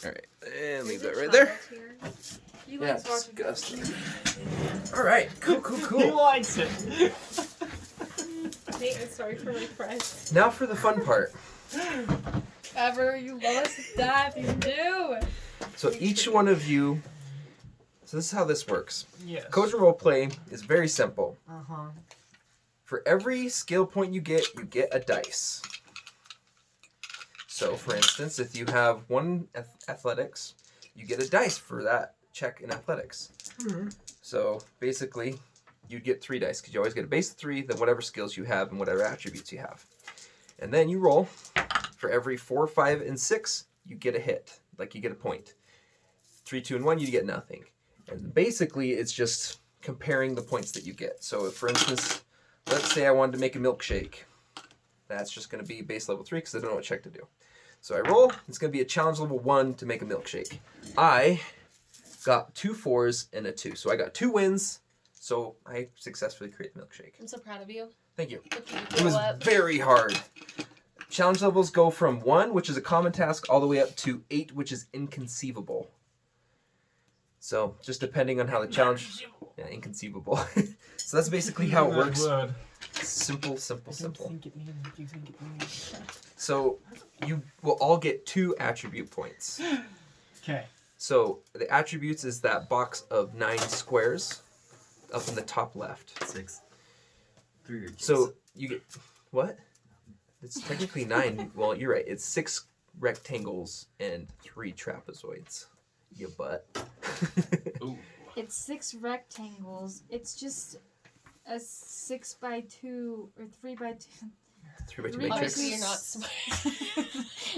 All right, and leave that right there. He Yeah, likes watching disgusting. All right, cool. He likes it. Nate, sorry for my friends. Now for the fun part. Ever, you love us to death, you do. So each one of you. So this is how this works. Yes. Coach Roleplay is very simple. Uh-huh. For every skill point you get a dice. So, for instance, if you have 1 athletics, you get a dice for that check in athletics. Mm-hmm. So, basically, you'd get 3 dice, because you always get a base of 3, then whatever skills you have and whatever attributes you have. And then you roll. For every 4, 5, and 6, you get a hit. Like, you get a point. 3, 2, and 1, you get nothing. And basically, it's just comparing the points that you get. So, if, for instance, let's say I wanted to make a milkshake. That's just going to be base level 3 because I don't know what check to do. So I roll. It's going to be a challenge level 1 to make a milkshake. I got 2 4s and a 2. So I got 2 wins. So I successfully created the milkshake. I'm so proud of you. Thank you. It It was very hard. Challenge levels go from 1, which is a common task, all the way up to 8, which is inconceivable. So just depending on how the challenge... Yeah, inconceivable. So that's basically how it works. Simple. You think it means. So you will all get 2 attribute points. Okay. So the attributes is that box of 9 squares up in the top left. 6. 3 are So you get... What? It's technically 9. Well, you're right. It's 6 rectangles and 3 trapezoids. You butt. Ooh. It's 6 rectangles. It's just a 6 by 2 or 3 by 2. 3 by 2 Three by matrix. Obviously, you're not smart.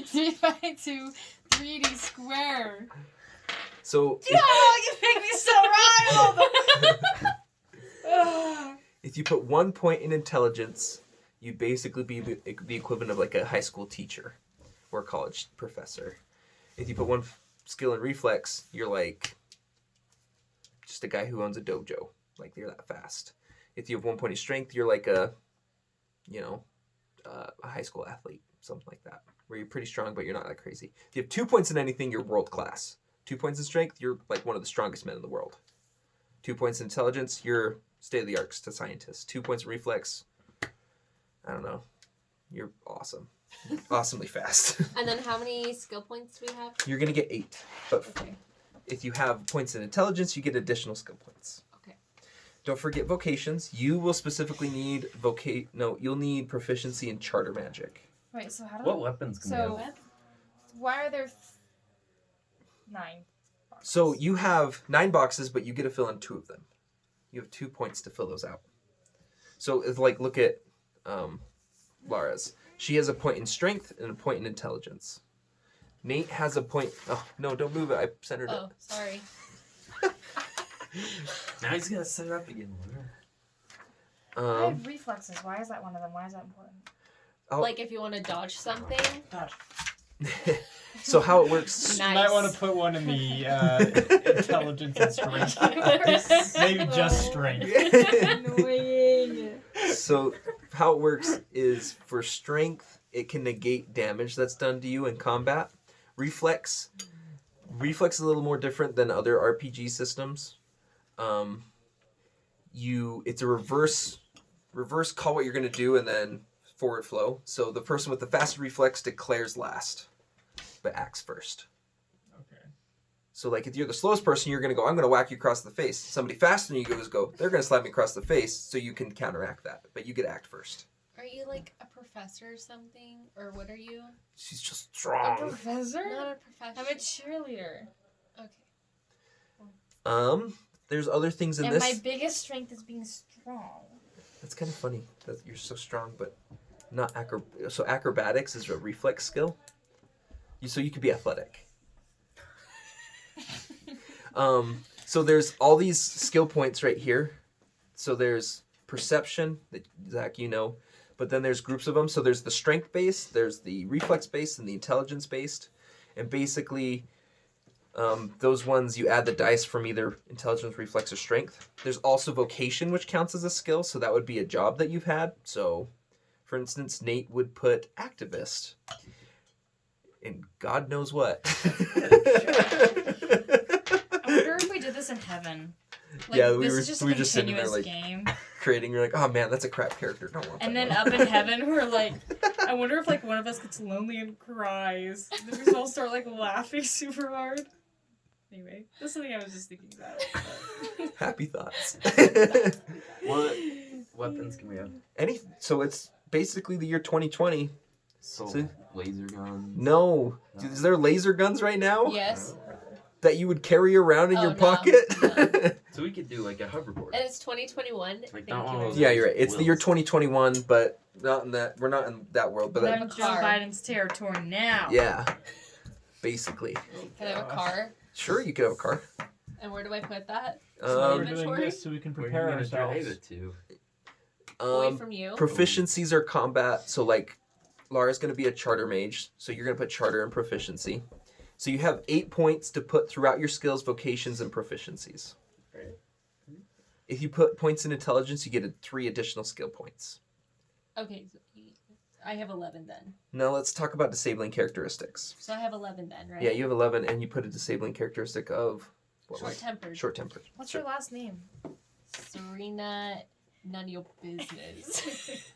3 by 2 3D square. So You make me so riled. if you put 1 point in intelligence, you'd basically be the equivalent of like a high school teacher or a college professor. If you put 1 skill in reflex, you're like just a guy who owns a dojo. Like, you're that fast. If you have 1 point in strength, you're like a high school athlete, something like that, where you're pretty strong, but you're not that crazy. If you have 2 points in anything, you're world class. 2 points in strength, you're like one of the strongest men in the world. 2 points in intelligence, you're state-of-the-art to scientist. 2 points in reflex, I don't know, you're awesome. Awesomely fast. And then how many skill points do we have? You're going to get 8, but Okay. if you have points in intelligence, you get additional skill points. Okay. Don't forget vocations. You will specifically need you'll need proficiency in charter magic. Wait, so how do What weapons can we have? why are there 9 boxes? So you have 9 boxes, but you get to fill in 2 of them. You have 2 points to fill those out. So if look at Lara's. She has a point in strength and a point in intelligence. Nate has a point. Oh no! Don't move it. I centered Oh, sorry. Now he's gonna set it up again. I it. have reflexes. Why is that one of them? Why is that important? Like if you want to dodge something. So how it works? You Nice. might want to put one in the intelligence and strength. Maybe just strength. Annoying. So how it works is for strength, it can negate damage that's done to you in combat. Reflex is a little more different than other RPG systems. It's a reverse call what you're gonna do and then forward flow. So the person with the fastest reflex declares last, but acts first. Okay. So like if you're the slowest person, you're gonna go, I'm gonna whack you across the face. Somebody faster than you go, they're gonna slap me across the face, so you can counteract that. But you get to act first. Are you like a professor or something? Or what are you? She's just A strong. professor? Not a professor. I'm a cheerleader. Okay. There's other things in And this. my biggest strength is being strong. That's kind of funny that you're so strong, but not so acrobatics is a reflex skill. So you could be athletic. So there's all these skill points right here. So there's perception that Zach, but then there's groups of them. So there's the strength based, there's the reflex based, and the intelligence based, and basically. Those ones you add the dice from either intelligence, reflex, or strength. There's also vocation, which counts as a skill, so that would be a job that you've had. So, for instance, Nate would put activist. in God knows what. I wonder if we did this in heaven. Like, Yeah, we this were- is just we a were just sitting there, continuous like, game. Creating, you're like, oh man, that's a crap character. Don't want And that then one. up in heaven, we're like, I wonder if like one of us gets lonely and cries. And then we all start like laughing super hard. Anyway, that's something I was just thinking about. But... Happy thoughts. What weapons can we have? So it's basically the year 2020. So See? laser guns. No. Is there laser guns right now? Yes. That you would carry around in Oh, your no. pocket? So we could do like a hoverboard. And it's 2021. Like, Thank not you one of very those- much. Yeah, you're right. It's the year Wheels. 2021, but not in that. We're not in that world. But Then- I'm a Joe car. Biden's territory now. yeah, basically. Can I have a car? Sure, you could have a car. And where do I put that? So we're doing Inventory? this so we can Where are you prepare gonna drive ourselves. it to? Away from you. Proficiencies are combat. So like, Lara's gonna be a charter mage, so you're gonna put charter and proficiency. So you have 8 points to put throughout your skills, vocations, and proficiencies. Right. If you put points in intelligence, you get 3 additional skill points. Okay, so I have 11 then. Now let's talk about disabling characteristics. So I have 11 then, right? Yeah, you have 11, and you put a disabling characteristic of Short-tempered. Short-tempered. What's your last name? Serena, none of your business.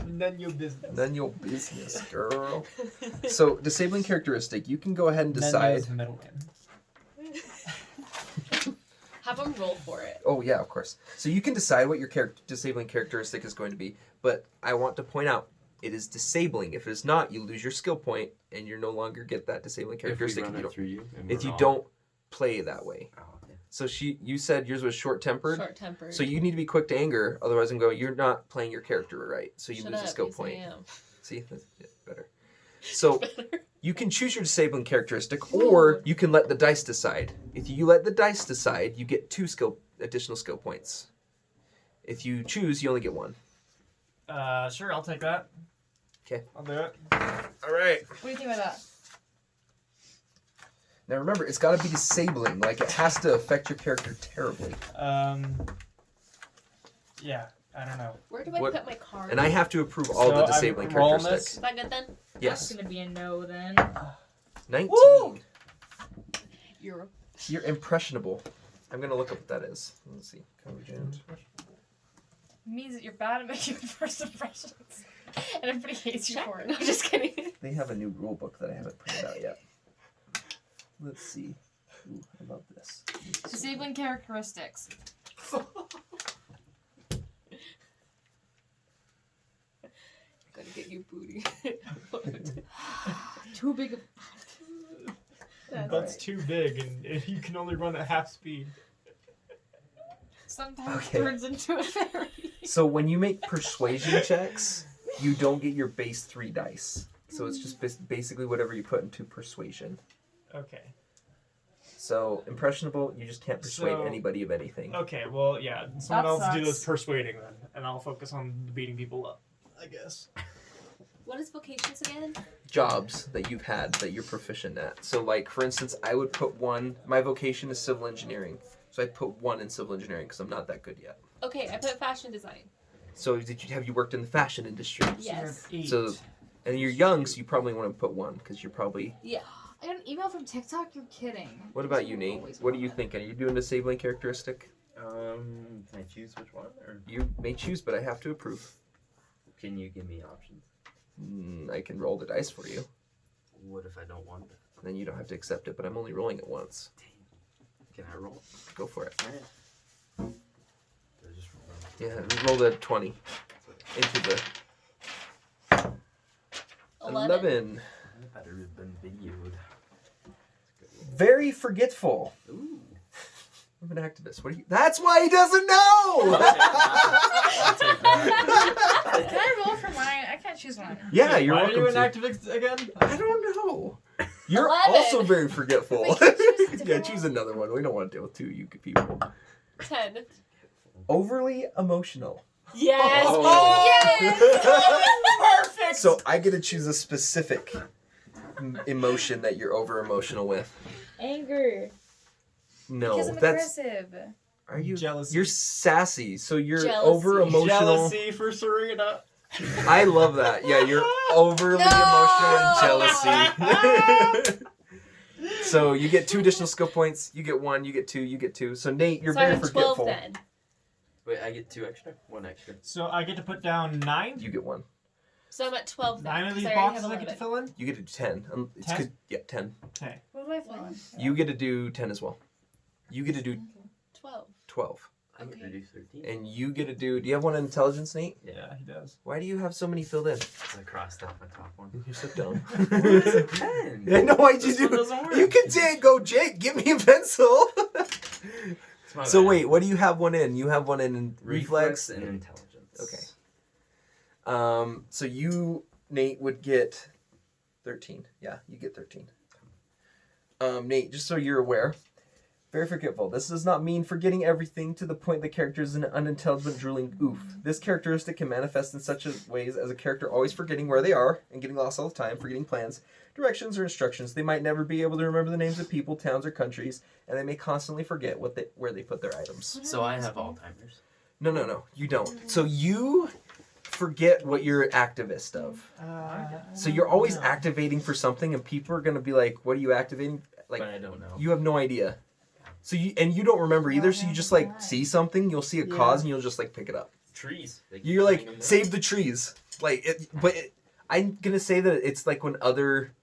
None your business. None your business, girl. So disabling characteristic, you can go ahead and decide. None the middle name. Have them roll for it. Oh yeah, of course. So you can decide what your disabling characteristic is going to be, but I want to point out it is disabling. If it is not, you lose your skill point, and you no longer get that disabling characteristic If we run it through you. And if we're you not- don't play that way. Oh, okay. So you said yours was short-tempered. Short-tempered. So you need to be quick to anger, otherwise I'm going, you're not playing your character right. So you Shut lose a up, skill yes, I point. am. See, that's better. So you can choose your disabling characteristic, or you can let the dice decide. If you let the dice decide, you get 2 additional skill points. If you choose, you only get 1. Sure, I'll take that. 'Kay. I'll do it. All right. What do you think about that? Now remember, it's got to be disabling. Like, it has to affect your character terribly. Yeah, I don't know. Where do I What- put my card? And I have to approve all So the I'm disabling rolling Is characteristics. that good then? Yes. That's gonna be a no then. 19. Woo! You're You're impressionable. I'm going to look up what that is. Let's see. Coverage and... It means that you're bad at making first impressions. And everybody hates you for No, it. just kidding. They have a new rule book that I haven't printed out yet. Let's see. Ooh, how about this? Disabling characteristics. Gotta get your booty. Too big of... That's too big, and you can only run at half speed. Sometimes Okay. turns into a fairy. So when you make persuasion checks, you don't get your base 3 dice. So it's just basically whatever you put into persuasion. Okay. So impressionable, you just can't persuade So- anybody of anything. Okay, well, yeah, someone That else do sucks. this persuading then, and I'll focus on beating people up, I guess. What is vocations again? Jobs that you've had that you're proficient at. So like, for instance, I would put 1, my vocation is civil engineering. So I'd put 1 in civil engineering because I'm not that good yet. Okay, I put fashion design. So have you worked in the fashion industry? Yes. So, and you're young, so you probably want to put 1 because you're probably... Yeah. I got an email from TikTok. You're kidding. What about you, Nate? What are you thinking? Are you doing disabling characteristic? Can I choose which one, or You may choose, but I have to approve. can you give me options? I can roll the dice for you. What if I don't want that? Then you don't have to accept it, but I'm only rolling it once. Can I roll? Go for it. Do I just roll? Yeah, roll the 20 into the 11. I better have been videoed. Very forgetful. Ooh. I'm an activist. What are you? That's why he doesn't know. I'll take that. Can I roll for mine? I can't choose one. Yeah, you're Why welcome are you an to. activist again? I don't know. You're 11. also very forgetful. Wait, can I choose a Yeah, different choose one? another one. We don't want to deal with 2 you people. 10. Overly emotional. Yes! Oh. Yes! Perfect! So I get to choose a specific emotion that you're over emotional with. Anger. No, Because I'm that's. aggressive. Are you Jealousy. You're sassy, so you're Jealousy. over emotional. Jealousy for Serena. I love that. Yeah, you're overly emotional and jealousy. So you get 2 additional skill points. You get 1. You get 2. You get 2. So Nate, you're so very I'm 12 forgetful. then. Wait, I get 2 extra? 1 extra. So I get to put down 9? You get 1. So I'm at 12 then. 9 of these 'cause I already boxes have I get to 11. fill in? You get to do 10. It's 10? 'cause- yeah, 10. Okay. What do I find? You get to do 10 as well. You get to do 12. 12. I get to do 13. And you get to do you have 1 in intelligence, Nate? Yeah, he does. Why do you have so many filled in? I crossed out my top one. You're so dumb. What is a 10? I know why'd you This one do doesn't work. You can go, Jake, give me a pencil. It's my So bad. wait, what do you have 1 in? You have 1 in reflex and intelligence. Okay. So you, Nate, would get 13. Yeah, you get 13. Nate, just so you're aware, very forgetful. This does not mean forgetting everything to the point the character is an unintelligent, drooling oof. This characteristic can manifest in such ways as a character always forgetting where they are and getting lost all the time, forgetting plans, directions, or instructions. They might never be able to remember the names of people, towns, or countries, and they may constantly forget where they put their items. So I have Alzheimer's. No, you don't. So you forget what you're activist of. So you're always activating for something, and people are gonna be like, "What are you activating?" Like, But I don't know. you have no idea. So you don't remember either. So you just like see something, you'll see a cause, and you'll just like pick it up. Trees. They keep You're letting like, them save down. the trees. Like, I'm gonna say that it's like when other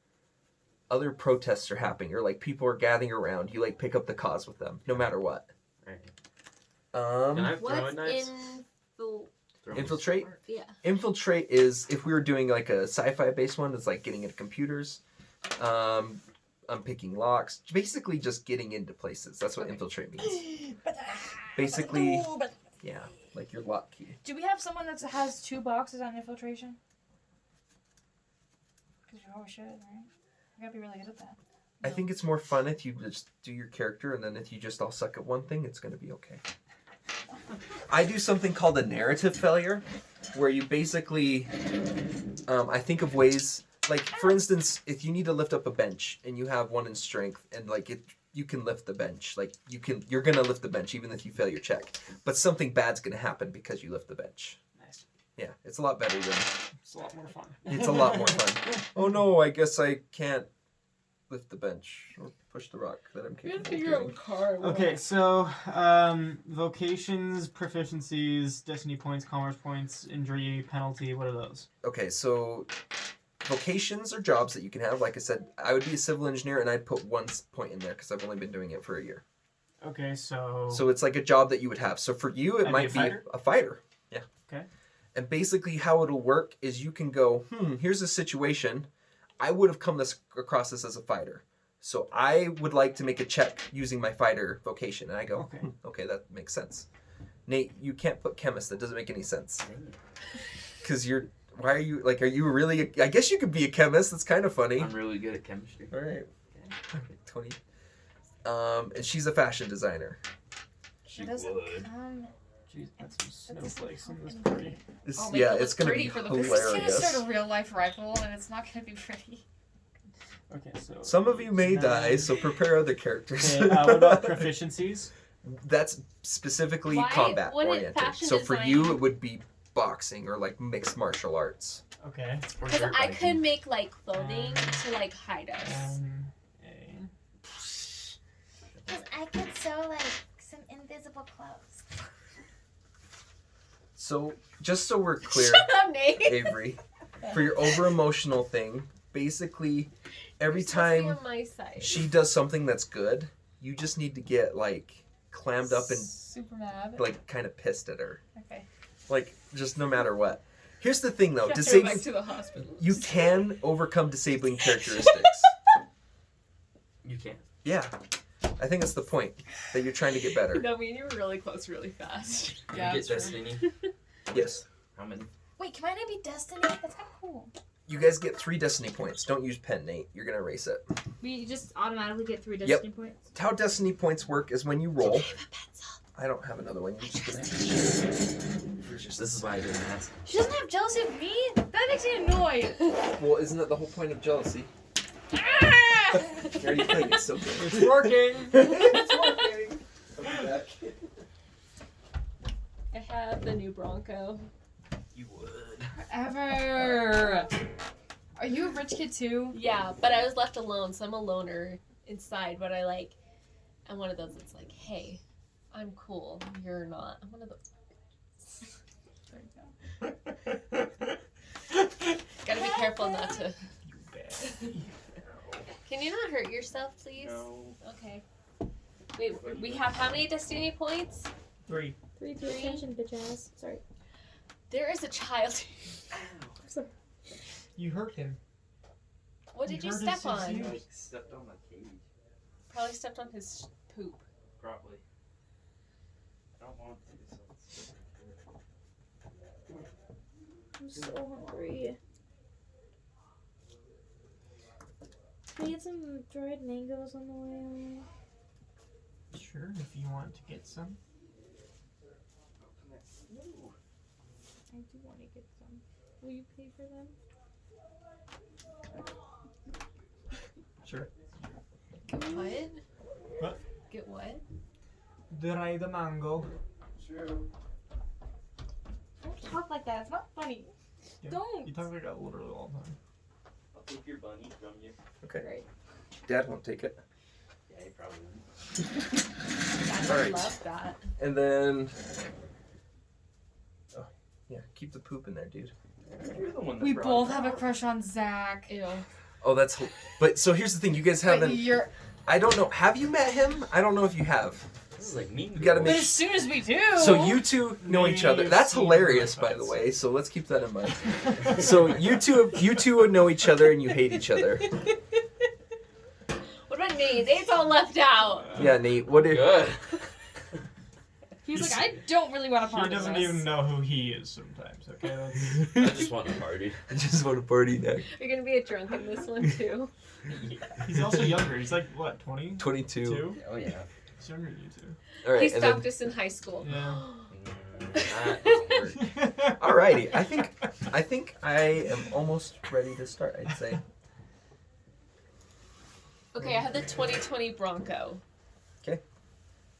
protests are happening or like people are gathering around, you like pick up the cause with them, no matter what. Right. Can I have What's throwing knives? Throwing Infiltrate? smart? Yeah. Infiltrate is, if we were doing like a sci-fi based one, it's like getting into computers, unpicking locks, basically just getting into places. That's what infiltrate means. Basically, yeah, like your lock key. Do we have someone that has 2 boxes on infiltration? Because you always should, right? You gotta be really good at that. I think it's more fun if you just do your character, and then if you just all suck at one thing, it's gonna be okay. I do something called a narrative failure, where you basically, I think of ways, like for instance, if you need to lift up a bench and you have 1 in strength, and like you can lift the bench, like you're gonna lift the bench even if you fail your check, but something bad's gonna happen because you lift the bench. Nice. Yeah, it's a lot better than. It's a lot more fun. It's a lot more fun. Oh no, I guess I can't lift the bench or push the rock that I'm We gotta capable of figure out doing. what car it Okay, was. so vocations, proficiencies, destiny points, commerce points, injury, penalty. What are those? Okay, so vocations are jobs that you can have. Like I said, I would be a civil engineer, and I'd put 1 point in there because I've only been doing it for a year. Okay, so. So it's like a job that you would have. So for you, it I'd might be a be fighter? a fighter. Yeah. Okay. And basically, how it'll work is you can go, here's a situation. I would have come across this as a fighter. So I would like to make a check using my fighter vocation. And I go, Okay. okay, that makes sense. Nate, you can't put chemist. That doesn't make any sense. Because why are you, like, are you really, I guess you could be a chemist. That's kind of funny. I'm really good at chemistry. All right. Tony. And she's a fashion designer. She It doesn't would. come. Jeez, that's some That doesn't snowflakes in come this in party. This, I'll make yeah, it it's look going to pretty be for the This is gonna hilarious. start a real life rifle, and it's not gonna be pretty. Okay, so. Some of you may 9. die, so prepare other characters. Okay, what about proficiencies? That's specifically Why combat wouldn't oriented. fashion So for design- you, it would be boxing or like mixed martial arts. Okay. Or Because dirt I biking. could make like clothing to like hide us. A. Because I could sew like some invisible clothes. So just so we're clear, Shut up, Nate. Avery, for your over emotional thing, basically every You're supposed to be time on my side. she does something that's good, you just need to get like clammed up and Super mad. like kind of pissed at her. Okay. Like just no matter what. Here's the thing though, Have to go back disabling to the hospital. you can overcome disabling characteristics. You can't. Yeah. I think that's the point. That you're trying to get better. No, me and you were really close, really fast. Yeah, you get that's true. destiny. Yes. How many? Wait, can mine be Destiny? That's kind of cool. You guys get 3 destiny points. Don't use pen, Nate. You're gonna erase it. We just automatically get 3 Yep. destiny points. How destiny points work is when you roll. I don't have another one. You're just This is why I didn't ask. She doesn't have jealousy of me. That makes me annoyed. Well, isn't that the whole point of jealousy? Ah! You're already playing it so good. It's working! It's working. I'll be back. I have the new Bronco. You would. Ever. Are you a rich kid too? Yeah, but I was left alone, so I'm a loner inside. But I'm one of those that's like, hey, I'm cool. You're not. I'm one of those. Gotta be careful not to. You bad. Can you not hurt yourself, please? No. Okay. Wait, we have how many destiny points? 3. 3 to attention, bitch ass. Sorry. There is a child. You hurt him. What did you hurt step his on? disease. Like, stepped on my cage. Probably stepped on his poop. Probably. I don't want to, so I'm so hungry. Can I get some dried mangoes on the way home? Sure, if you want to get some. I do want to get some. Will you pay for them? Sure. Get what? What? Get what? Dry the mango. True. Don't talk like that. It's not funny. Yeah. Don't. You talk like that literally all the time. I'll take your bunny from you. Okay. Great. Dad won't take it. Yeah, you probably wouldn't. I Alright. love that. And then, oh yeah, keep the poop in there, dude. You're the one that We brought both it have a out. crush on Zach. Ew. Oh, that's. But so here's the thing, you guys But haven't. you're. I don't know. Have you met him? I don't know if you have. This is like mean You gotta But make. as soon as we do. So you two know each other. Maybe That's seen hilarious, by reference. the way. So let's keep that in mind. So you two would know each other and you hate each other. What about Nate? Nate's all left out. Yeah, Nate. What if? Good. He's like, I don't really want to He part doesn't this. even know who he is sometimes, okay? I just want to party. I just want to party now. You're gonna be a drunk in this one too. He's also younger. He's like, what, 20? 22. 2? Oh yeah. He's younger than you two. All right. He and then- stopped us in high school. Yeah. That doesn't work. Alrighty. I think I am almost ready to start. I'd say. Okay, I have the 2020 Bronco. 'Kay.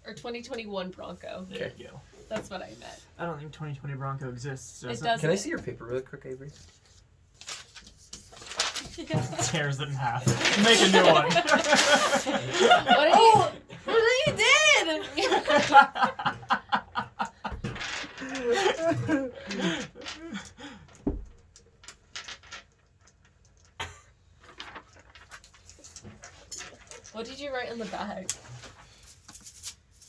Or 2021 Bronco. There you go. That's what I meant. I don't think 2020 Bronco exists. It Does does. Can I see your paper really quick, Avery? Tears it in half. Make a new one. What did you did? What did you write on the back?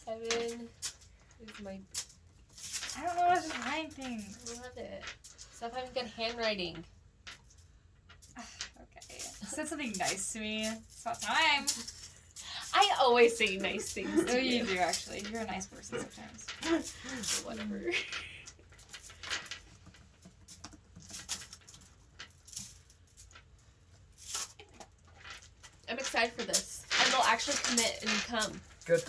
Heaven is my. I don't know. I was just writing things. Love it. Stop having good handwriting. Okay. Said something nice to me. It's about time. I always say nice things No, to you you. do actually. You're a nice person sometimes. Whatever. I'm excited for this. And they'll actually commit and come. Good.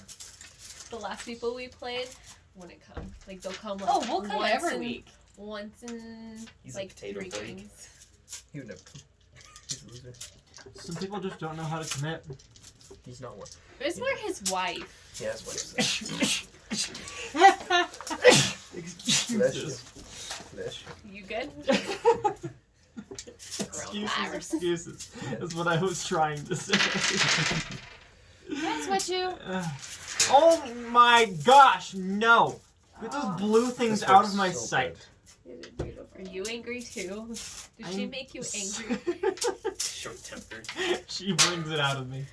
The last people we played wouldn't come. Like they'll come like Oh, we'll come once every in- week. Once in He's a like potato 3 flake. games. He would never come. He's a loser. Some people just don't know how to commit. He's not one. But it's more his wife. Yeah, that's what he said. Excuses. Flesh. You good? Excuses, excuses. That's what I was trying to say. That's what you. Oh my gosh, no! Get those blue things This out looks of my so sight. Are you angry too? Did she I'm make you angry? Short tempered. She brings it out of me.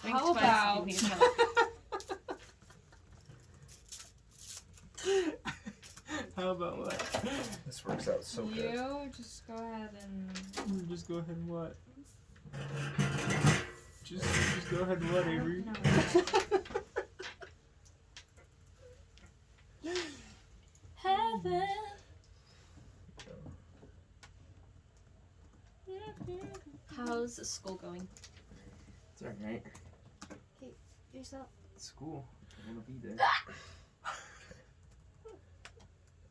Think How twice if about- you need help. How about what? This works out so good. You just go ahead and. Just go ahead and what? Just go ahead and what, Avery? Heaven. How's school going? It's alright. Yourself. School. I want to be there.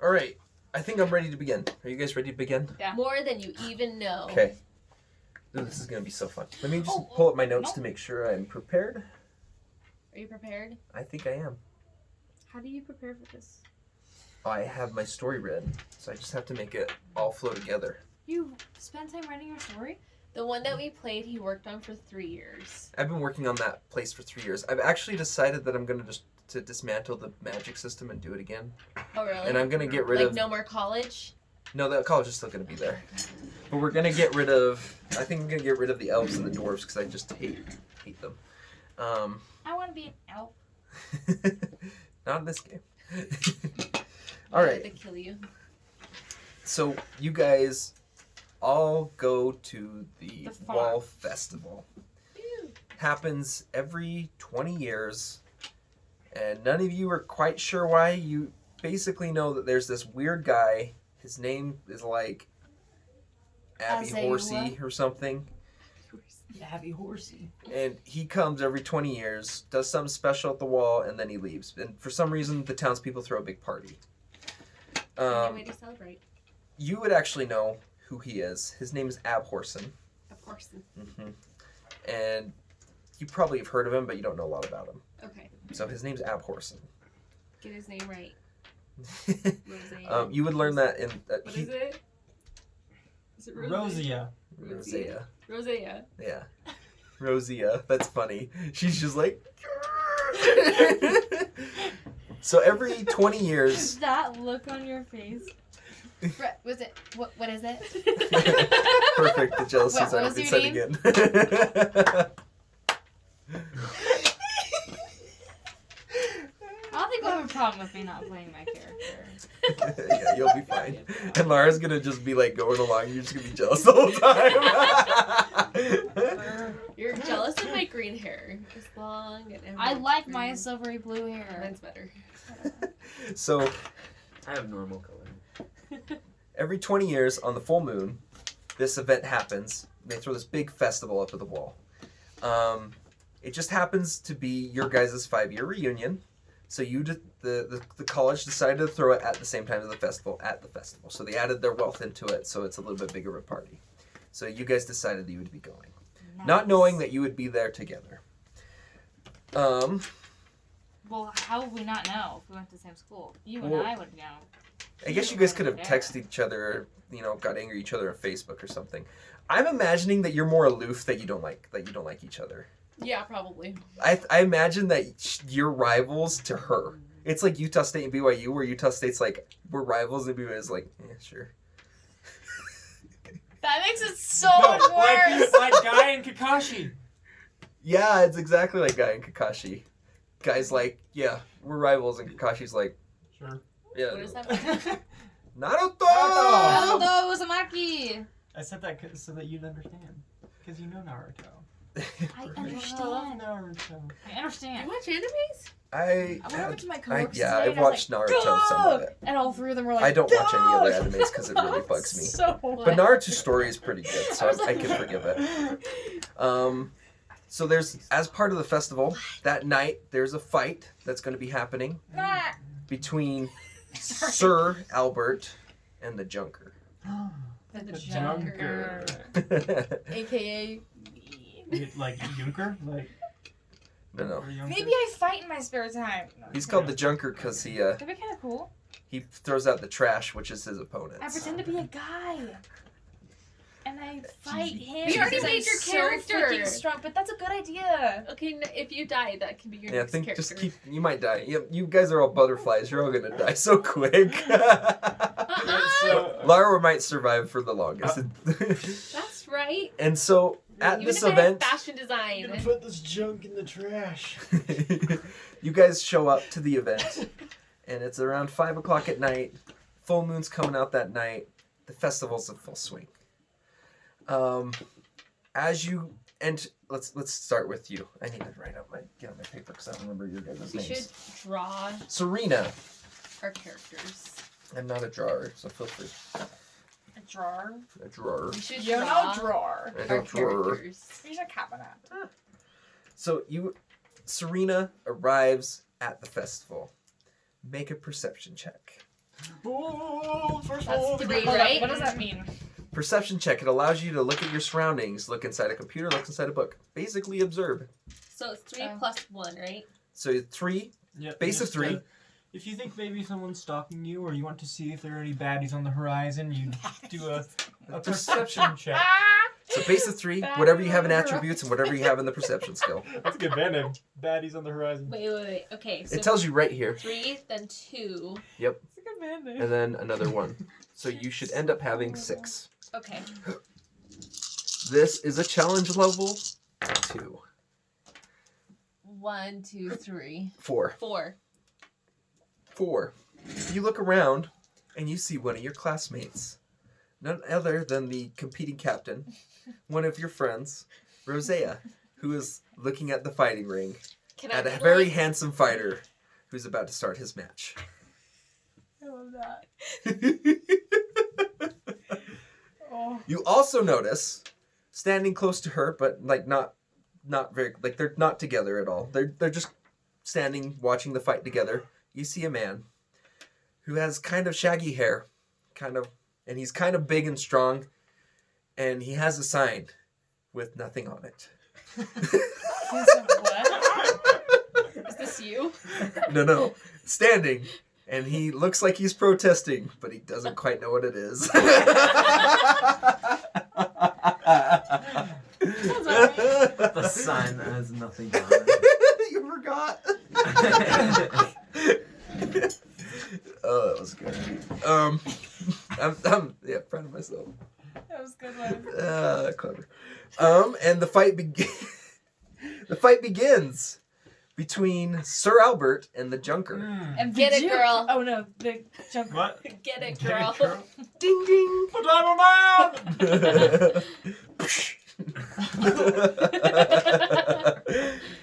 All right. I think I'm ready to begin. Are you guys ready to begin? Yeah. More than you even know. Okay. Ooh, this is gonna be so fun. Let me just Oh, pull up my notes no. to make sure I'm prepared. Are you prepared? I think I am. How do you prepare for this? I have my story read, so I just have to make it all flow together. You spent time writing your story? The one that we played, he worked on for 3 years. I've been working on that place for 3 years. I've actually decided that I'm gonna to dismantle the magic system and do it again. Oh, really? And I'm gonna get rid like, of. no more college? No, the college is still gonna be there. But we're gonna get rid of. I think I'm gonna get rid of the elves and the dwarves because I just hate them. I want to be an elf. Not in this game. All right. They kill you. So you guys all go to the farm. Wall Festival. Happens every 20 years, and none of you are quite sure why. You basically know that there's this weird guy. His name is like Abby Azayua. Horsey or something. Abby Horsey. And he comes every 20 years, does something special at the wall, and then he leaves. And for some reason, the townspeople throw a big party. Any way to celebrate. You would actually know who he is. His name is Ab Horson. Of course. Mm-hmm. And you probably have heard of him, but you don't know a lot about him. Okay. So his name's Ab Horson. Get his name right. Roseanne. You would learn that in... What is it? Is it Rosia. Rosea. Rosea. Yeah. Rosia. That's funny. She's just like... So every 20 years... That look on your face. Was it? What is it? Perfect. The jealousy's What already was been your set again. I don't think we'll have a problem with me not playing my character. Yeah, you'll be fine. And Lara's gonna just be like going along. You're just gonna be jealous the whole time. You're jealous of my green hair. It's long and I everyone's like green. my silvery blue hair. Mine's better. So I have normal color. every 20 years on the full moon, this event happens. They throw this big festival up at the wall. It just happens to be your guys' 5-year reunion. So the college decided to throw it at the same time as the festival at the festival. So they added their wealth into it, so it's a little bit bigger of a party. So you guys decided that you would be going, not knowing that you would be there together. Well, how would we not know if we went to the same school? You and Well, I would know. I guess you guys could have texted each other, or, got angry at each other on Facebook or something. I'm imagining that you're more aloof, that you don't like each other. Yeah, probably. I imagine that you're rivals to her. It's like Utah State and BYU, where Utah State's like, we're rivals, and BYU is like, yeah, sure. That makes it so No, much worse. like Guy and Kakashi. Yeah, it's exactly like Guy and Kakashi. Guy's like, yeah, we're rivals, and Kakashi's like, Sure. yeah. What is that? Naruto! Naruto Uzumaki. I said that so that you'd understand. Because you know Naruto. I I love understand. Naruto. I You understand. watch animes? I I went over to my coworkers yeah, today I've and I was watched like, Naruto some of it. and all three of them were like, I don't watch any other "Dog!" animes because it really bugs me. So But Naruto's story is pretty good, so I can forgive it. So there's, as part of the festival, that night, there's a fight that's going to be happening between Sir Albert and the Junker. The Junker. AKA Like Junker? Like. No. or Junker? Maybe I fight in my spare time. He's called the Junker because he That'd be kind of cool. throws out the trash, which is his opponents. I pretend to be a guy. And I fight him. We already because made I'm your so character. freaking strong, but that's a good idea. Okay, if you die, that can be your Yeah, I next think character. just keep. You might die. You guys are all butterflies. You're all gonna die so quick. So, Lara might survive for the longest. That's right. And so at Even this if I have event, fashion design. put this junk in the trash. you guys show up to the event, and it's around 5 o'clock at night. Full moon's coming out that night. The festival's in full swing. Let's start with you. I need to get on my paper because I don't remember your guys' We names. should draw Serena. our characters. I'm not a drawer, so feel free. A drawer. A drawer. We should You're draw no drawer. I our don't drawer. characters. Here's a cabinet. So Serena arrives at the festival. Make a perception check. Oh, first That's roll. 3, Hold right? up, what does that mean? Perception check. It allows you to look at your surroundings, look inside a computer, look inside a book. Basically observe. So it's 3 plus 1, right? So 3, Yep, Base of just, 3. If you think maybe someone's stalking you, or you want to see if there are any baddies on the horizon, you do a perception check. So base of 3, whatever you have in attributes and whatever you have in the perception skill. That's a good band name. Baddies on the horizon. Wait. Okay, so It tells you right here. 3, then 2. Yep. It's a good man name. And then another 1. So you should end up having 6. Okay. This is a challenge level 2. 1, 2, 3. 4. 4. You look around and you see one of your classmates. None other than the competing captain, one of your friends, Rosea, who is looking at the fighting ring Can at I a be very like, handsome fighter who's about to start his match. I love that. Oh. You also notice, standing close to her, but like not very, like they're not together at all. They're just standing watching the fight together. You see a man who has kind of shaggy hair, and he's kind of big and strong, and he has a sign with nothing on it. What? Is this you? No, standing, and he looks like he's protesting, but he doesn't quite know what it is. The sign that has nothing on it. You forgot. Oh, that was good. I'm proud of myself. That was a good one. Clever. And the fight begins between Sir Albert and the Junker. And Get it, Duke. girl. Oh no, the jump. What? Get it, Get girl. it, girl. Ding ding. Put on my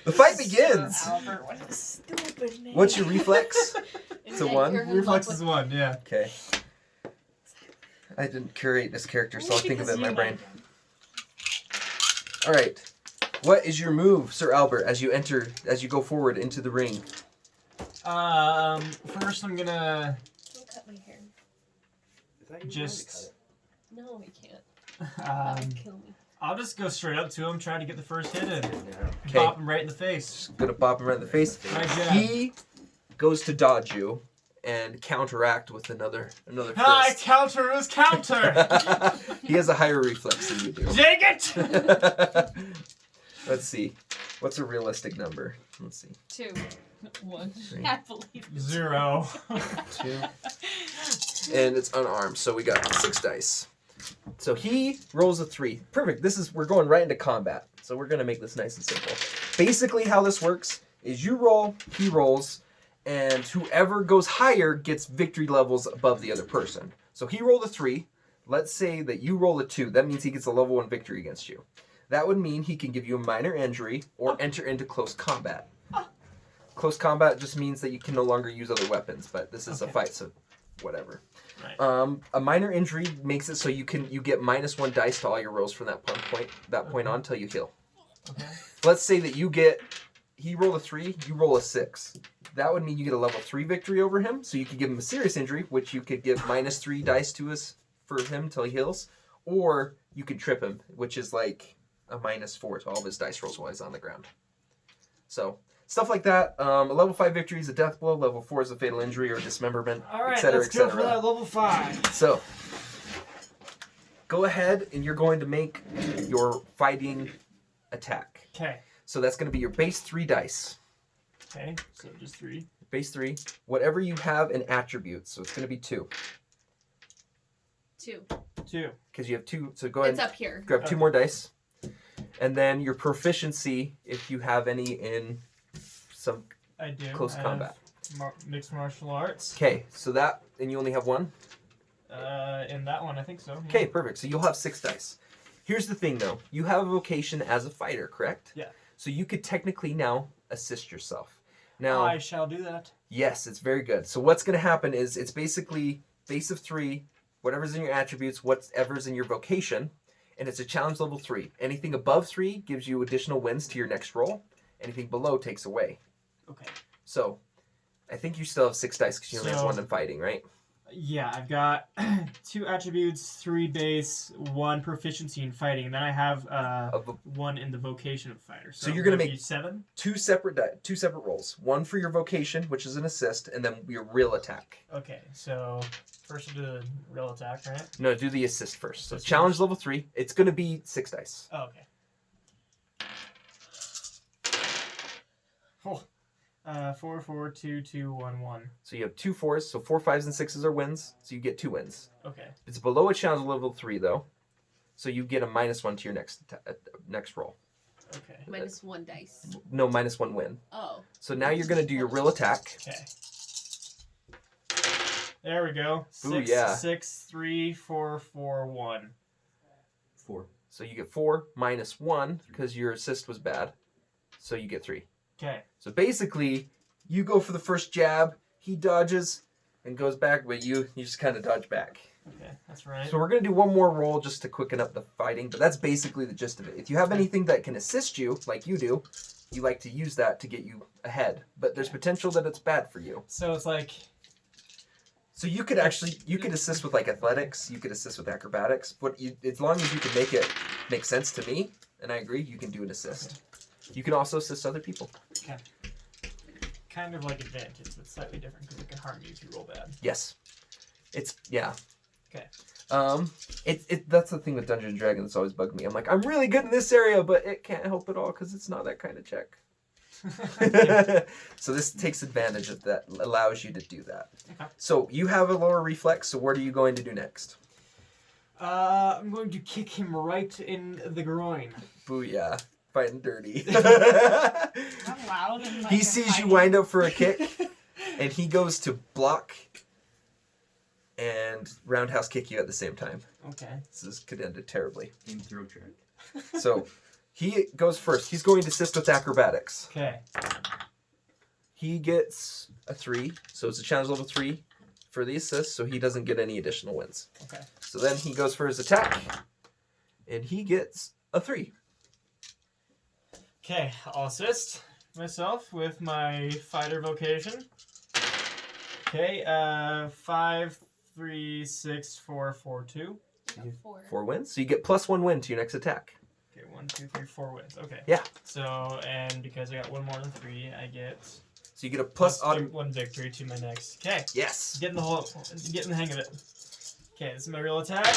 The fight begins. Albert, what a stupid name. What's your reflex? It's a 1. Reflex is 1, yeah. Okay. I didn't curate this character, so I'll think of it in my brain. All right. What is your move, Sir Albert, as you go forward into the ring? First I'm gonna Don't cut my hair. just No, we can't. That would kill me. I'll just go straight up to him, try to get the first hit in. Okay. Bop him right in the face. Just gonna bop him right in the face. Right jab. He goes to dodge you and counteract with another Hi, fist. counter is counter! He has a higher reflex than you do. Take it! Let's see. What's a realistic number? Let's see. 2. 1. 3, I believe it. 0. 2. And it's unarmed, so we got 6 dice. So he rolls a 3. Perfect. We're going right into combat. So we're gonna make this nice and simple. Basically how this works is you roll, he rolls, and whoever goes higher gets victory levels above the other person. So he rolled a 3. Let's say that you roll a 2. That means he gets a level 1 victory against you. That would mean he can give you a minor injury or enter into close combat. Close combat just means that you can no longer use other weapons, but this is a fight, so whatever. Right. A minor injury makes it so you get -1 dice to all your rolls from that point on until you heal. Okay. Let's say that he rolled a 3, you roll a 6. That would mean you get a level 3 victory over him, so you could give him a serious injury, which you could give -3 dice for him till he heals, or you could trip him, which is like a -4 to all of his dice rolls while he's on the ground. So stuff like that. A level 5 victory is a death blow. Level 4 is a fatal injury or dismemberment, Alright, etc., let's go etc. for that level 5. So, go ahead and you're going to make your fighting attack. Okay. So that's going to be your base 3 dice. Okay, so just 3. Base 3. Whatever you have in attributes. So it's going to be 2. 2. 2. Because you have 2. So go ahead It's up here. grab 2 more dice. And then your proficiency, if you have any in some I do. close I have combat. Mixed martial arts. Okay, so that, and you only have 1? In that one, I think so. Yeah. Okay, perfect. So you'll have 6 dice. Here's the thing, though. You have a vocation as a fighter, correct? Yeah. So you could technically now assist yourself. Now, I shall do that. yes, it's very good. So what's going to happen is it's basically base of 3, whatever's in your attributes, whatever's in your vocation, and it's a challenge level 3. Anything above 3 gives you additional wins to your next roll. Anything below takes away. Okay. So I think you still have 6 dice because you only have So- 1 in fighting, right? Yeah, I've got 2 attributes, 3 base, 1 proficiency in fighting, and then I have Of a- 1 in the vocation of fighter. So you're gonna that'd make- be 7. two separate rolls. One for your vocation, which is an assist, and then your real attack. Okay, so first we'll do the real attack, right? No, do the assist first. So Assist challenge level 3. It's going to be 6 dice. Oh, okay. Oh. 4, 4, 2, 2, 1, 1. So you have 2 4s. So 4 5s and 6s are wins. So you get 2 wins. Okay. It's below a challenge level 3 though. So you get a -1 to your next roll. Okay. -1 dice. No, -1 win. Oh. So now you're going to do your real attack. Okay. There we go. Ooh, 6, yeah. 6, 3, 4, 4, 1. 4. So you get 4 -1 because your assist was bad. So you get 3. Okay. So basically, you go for the first jab, he dodges and goes back, but you just kind of dodge back. Okay, that's right. So we're going to do one more roll just to quicken up the fighting, but that's basically the gist of it. If you have anything that can assist you, like you do, you like to use that to get you ahead. But there's potential that it's bad for you. So it's like... So you could assist with like athletics, you could assist with acrobatics, but as long as you can make it make sense to me, and I agree, you can do an assist. You can also assist other people. Okay. Kind of like advantage, but slightly different because it can harm you if you roll bad. Yes. Yeah. Okay. That's the thing with Dungeons and Dragons that's always bugged me. I'm like, I'm really good in this area, but it can't help at all because it's not that kind of check. So this takes advantage of that, allows you to do that. Okay. So you have a lower reflex, so what are you going to do next? I'm going to kick him right in the groin. Booyah. Fighting dirty. How loud and like He sees you wind up for a kick, and he goes to block and roundhouse kick you at the same time. Okay. This could end it terribly. Aim throw check. So he goes first. He's going to assist with acrobatics. Okay. He gets a 3, so it's a challenge level 3 for the assist, so he doesn't get any additional wins. Okay. So then he goes for his attack, and he gets a 3. Okay, I'll assist myself with my fighter vocation. Okay, 5, 3, 6, 4, 4, 2. 4. 4 wins, so you get +1 win to your next attack. Okay, 1, 2, 3, 4 wins. Okay. Yeah. So, and because I got 1 more than 3, I get So you get a plus autumn. 1 victory to my next. Okay. Yes. Getting the hang of it. Okay, this is my real attack.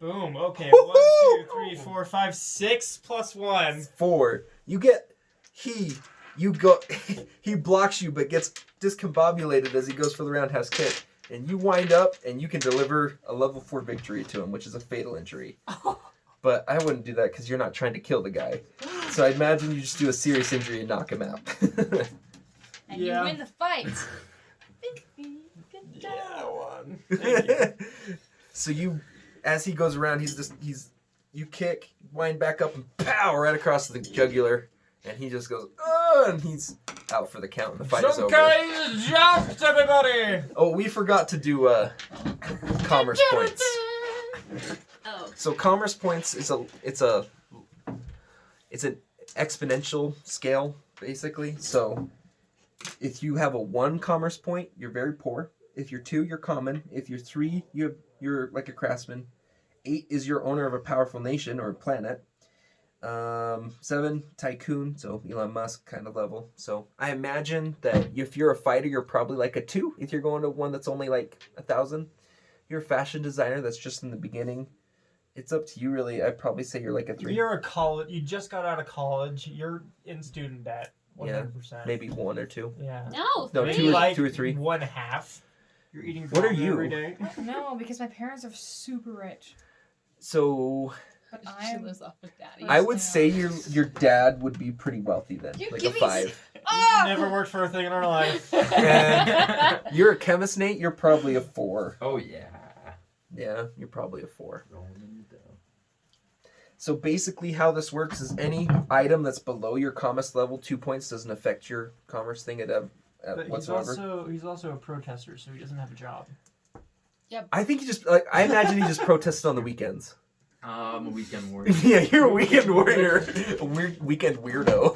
Boom. Okay, 1, 2, 3, 4, 5, 6 plus 1. 4. You get he blocks you but gets discombobulated as he goes for the roundhouse kick. And you wind up and you can deliver a level 4 victory to him, which is a fatal injury. But I wouldn't do that because you're not trying to kill the guy. So I imagine you just do a serious injury and knock him out. And Yeah. you win the fight. Good job. Yeah, I won. Thank you. So as he goes around, you kick, wind back up, and pow, right across the jugular. And he just goes, oh, and he's out for the count, and the fight is over. Guys jumped, everybody! Oh, we forgot to do commerce points. Oh. So commerce points is it's an exponential scale, basically. So if you have a 1 commerce point, you're very poor. If you're 2, you're common. If you're 3, you're like a craftsman. 8 is your owner of a powerful nation or planet. 7, tycoon, so Elon Musk kind of level. So I imagine that if you're a fighter, you're probably like a 2. If you're going to one that's only like 1,000, you're a fashion designer that's just in the beginning. It's up to you, really. I'd probably say you're like a 3. You're a college. You just got out of college. You're in student debt. 100%. Maybe 1 or 2. Yeah. No, No, 3. 2 Like or 3. 1/2. You're eating. What are ramen you? every day. No, because my parents are super rich. So But She I'm lives off with daddy. I would say your dad would be pretty wealthy then, You like a give me 5. Never worked for a thing in our life. And you're a chemist, Nate. You're probably a 4. Oh yeah. Yeah, you're probably a 4. Rolling in the dough. So basically how this works is any item that's below your commerce level 2 points doesn't affect your commerce thing But whatsoever. he's also a protester, so he doesn't have a job. I think I imagine he just protested on the weekends. I'm a weekend warrior. Yeah, you're a weekend warrior. A weird weekend weirdo.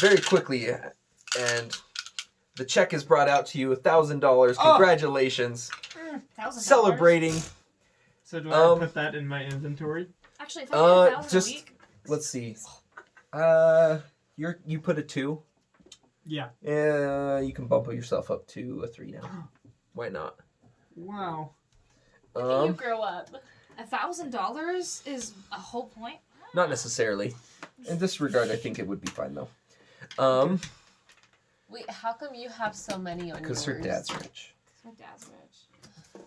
very quickly, and the check is brought out to you, $1,000. Congratulations. $1,000. Celebrating. So do I put that in my inventory? Actually, if I get 1,000 just- a week. Let's see. You put a 2. Yeah. You can bump yourself up to a 3 now. Why not? Wow. You grow up. $1,000 is a whole point. Not necessarily. In this regard, I think it would be fine though. Wait, how come you have so many on yours? Because her dad's rich. My dad's rich.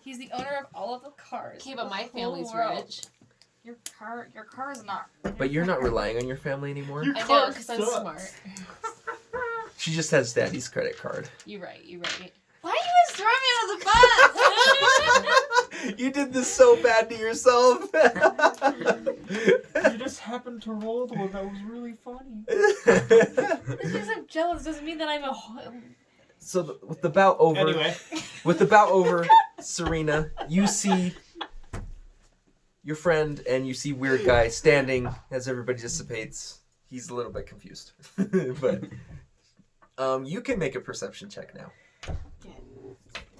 He's the owner of all of the cars. Okay, but my The whole family's world. rich. Your car is not. But you're not relying on your family anymore. Your I know, car because I'm sucks. smart. She just has daddy's credit card. You're right, you're right. Why you guys throw me under the bus? You did this so bad to yourself. You just happened to roll with one that was really funny. Just because I'm jealous doesn't mean that I'm a. So with the bout over, Anyway. Serena, you see your friend and you see weird guy standing as everybody dissipates. He's a little bit confused, but you can make a perception check now.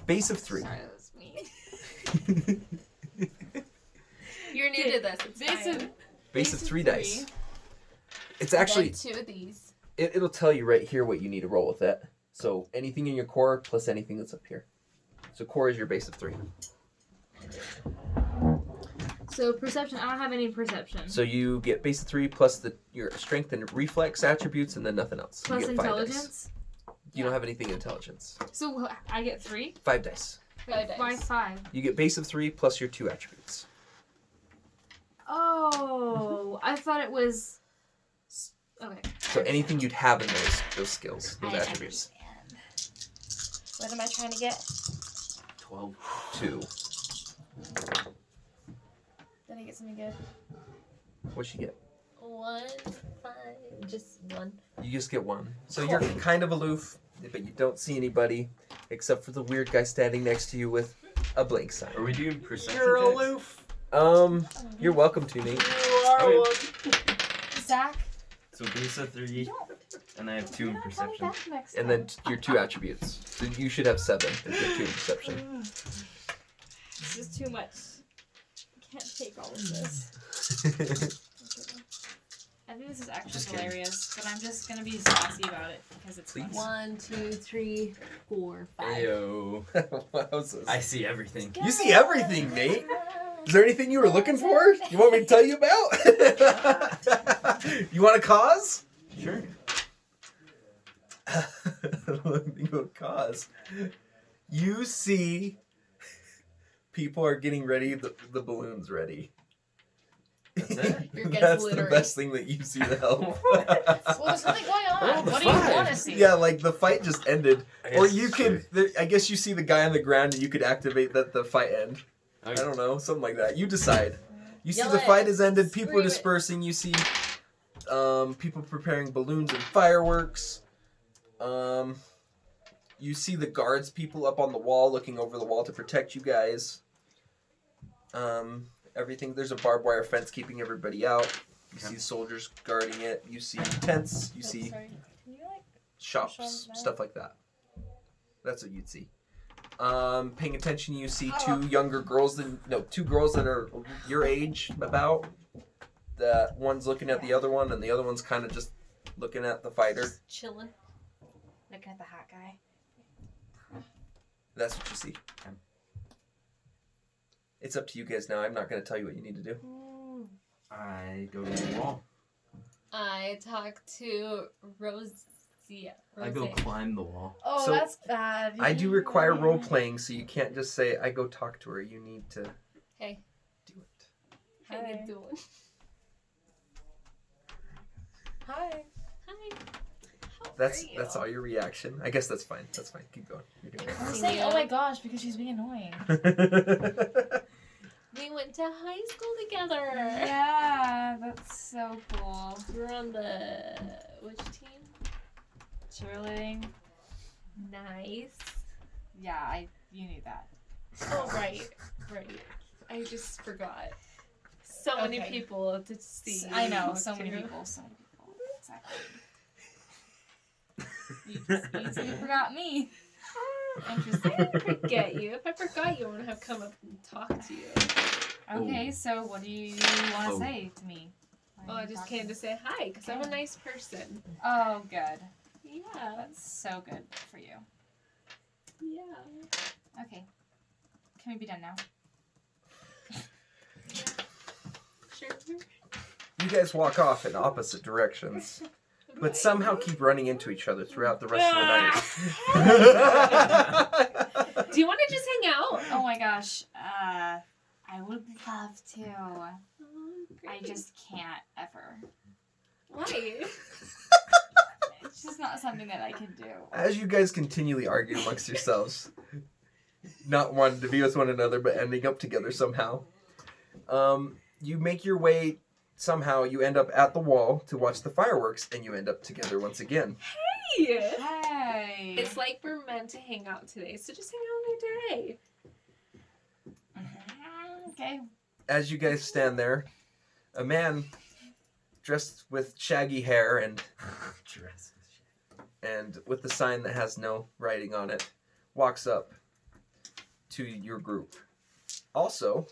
Base of 3. Sorry, that was mean. You're new to this. It's fine. Base of 3 dice. It's actually Then 2 of these. it'll tell you right here what you need to roll with it. So anything in your core plus anything that's up here. So core is your base of 3. So perception, I don't have any perception. So you get base of 3 plus your strength and reflex attributes, and then nothing else. You Plus get 5 dice. intelligence. You don't have anything in intelligence. So I get 3? 5 dice. Five Why dice. 5? You get base of 3 plus your 2 attributes. Oh, I thought it was. Okay. So anything you'd have in those skills, those I attributes. understand. What am I trying to get? 12. 2. Did I get something good? What'd you get? 1, 5, just 1. You just get 1. So you're kind of aloof, but you don't see anybody except for the weird guy standing next to you with a blank sign. Are we doing perception You're checks? aloof. You're welcome to, Nate. You are Okay. one. Zach, So base of 3, and I have 2 in perception. And then your 2 attributes. So you should have 7 if you have 2 in perception. This is too much. I can't take all of this. I think this is actually Just kidding. hilarious, but I'm just gonna be saucy about it because it's Please. fun. 1, 2, 3, 4, 5. Ayo. Wowzers. I see everything. You see everything, Nate. Is there anything you were looking for? You want me to tell you about? You want a cause? Sure. Think of a cause. You see people are getting ready, the balloons ready. That's it? Your guess That's the literally. best thing that you see to help. Well, there's something going on. Roll the What do you 5. want to see? Yeah, like the fight just ended. I Or guess you it's could, I guess you see the guy on the ground and you could activate the fight end. true. I don't know, something like that. You decide. You see Yell the it. fight has ended, people are Scream it. dispersing, you see people preparing balloons and fireworks. You see the guards people up on the wall looking over the wall to protect you guys. Everything, there's a barbed wire fence keeping everybody out. You see soldiers guarding it. You see tents. You see Sorry. Can you like? shops, stuff like that. That's what you'd see. Paying attention, you see 2 younger girls, 2 girls that are your age about. That one's looking at the other one, and the other one's kind of just looking at the fighter. Just chilling. Looking at the hot guy. That's what you see. It's up to you guys now. I'm not going to tell you what you need to do. I go to the wall. I talk to Rosia. I go climb the wall. Oh, So, that's bad. I do require role playing, so you can't just say, I go talk to her. You need to Hey, do it. how Hi. you doing? Hi. Hi. How That's are you? that's all your reaction. I guess that's fine. That's fine. Keep going. You're doing I'm See saying, you. oh my gosh, because she's being annoying. it. We went to high school together. yeah, that's so cool. We're on the which team? Cheerleading. Nice. Yeah, you knew that. Oh right. I just forgot. So many Okay. people to see. I know, so many people. Exactly. You just easily forgot me. I Interesting. didn't forget you. If I forgot you, I wouldn't have come up and talked to you. Okay, so what do you want to say to me? Oh, I just came to say hi because I'm a nice person. Oh, good. Yeah. That's so good for you. Yeah. Okay. Can we be done now? Sure. You guys walk off in opposite directions, but somehow keep running into each other throughout the rest of the night. Do you want to just hang out? Oh my gosh. I would love to. Oh, I great. just can't ever. Why? It's just not something that I can do. As you guys continually argue amongst yourselves, not wanting to be with one another, but ending up together somehow, you make your way, somehow you end up at the wall to watch the fireworks, and you end up together once again. Hey. Hey. It's like we're meant to hang out today, so just hang out all day. Okay. As you guys stand there, a man dressed with shaggy hair and with the sign that has no writing on it walks up to your group. Also,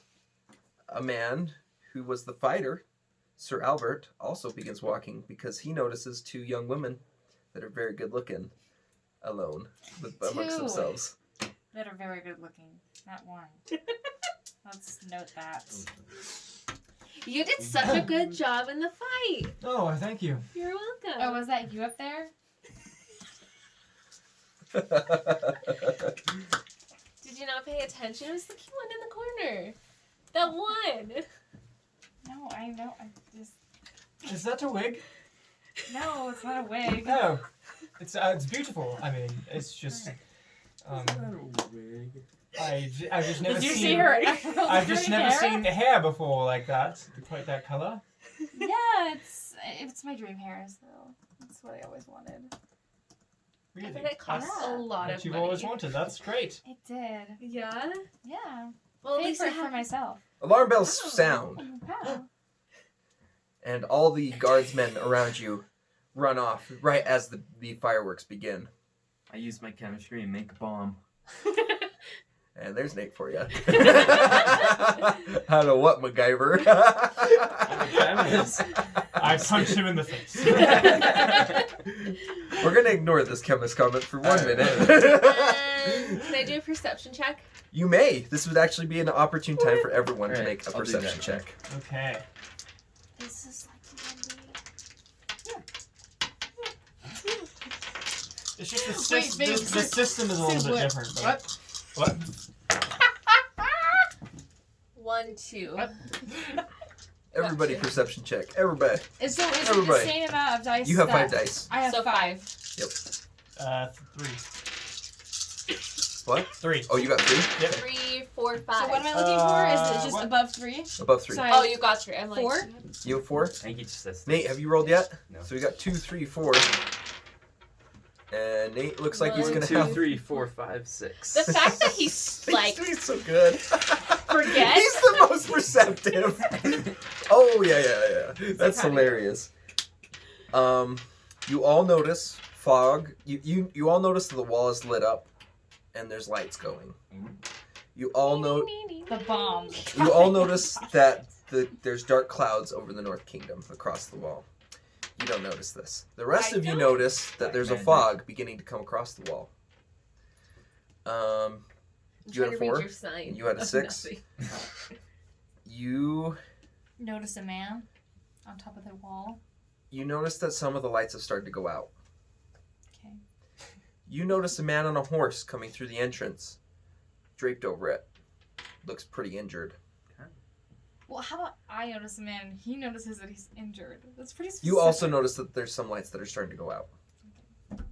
a man who was the fighter, Sir Albert, also begins walking because he notices two young women that are very good looking alone amongst Two. themselves. That are very good looking. Not one. Let's note that. You did such a good job in the fight. Oh, thank you. You're welcome. Oh, was that you up there? Did you not pay attention? It was the cute one in the corner. That one. No, I know. I just. Is that a wig? No, it's not a wig. No. It's beautiful. I mean, it's just. I've just never Did you seen. see her? I've just never seen hair before like that. Quite that color. Yeah, it's my dream hair, so that's what I always wanted. I Really? bet it costs Yeah. a lot What of you've money. always wanted. That's great. It did. Yeah? Yeah. Well, at Paid least for I it for have... myself. Alarm bells Oh. sound, Wow. and all the guardsmen around you run off right as the fireworks begin. I use my chemistry and make a bomb. And there's Nate for you. How to what, MacGyver? I punched him in the face. We're gonna ignore this chemist comment for 1 minute. Can I do a perception check? You may. This would actually be an opportune time for everyone to Alright, make a I'll do perception that. check. Okay. This is like It's just Wait, babe, the system is a little bit different. But what? 1, 2. Everybody, Gotcha. perception check. Everybody. So is it the Everybody. same amount of dice? You have that 5 dice. I have So 5. 3. What? 3. Oh, you got 3? 3, 4, 5. So what am I looking for? Is it just what? above 3? Above 3. So I Oh, you got 3. I'm like... 4? You have 4? I think it just says. Nate, have you rolled yet? No. So we got 2, 3, 4. And Nate looks like he's One, gonna 2, have 3, 4, 5, 6. The fact that he's like... He's so good. Forget? He's the most perceptive. Oh yeah. That's proud of you. hilarious. You all notice fog. You all notice that the wall is lit up, and there's lights going. You all know. The bombs. You all notice that there's dark clouds over the North Kingdom across the wall. You don't notice this. The rest I of you don't. notice that there's a Magic. fog beginning to come across the wall. I'm You had trying a to 4? read your sign. You had a of 6? nothing. You Notice a man on top of the wall. notice that some of the lights have started to go out. Okay. You notice a man on a horse coming through the entrance, draped over it. Looks pretty injured. Well, how about I notice a man? He notices that he's injured. That's pretty specific. You also notice that there's some lights that are starting to go out. Okay.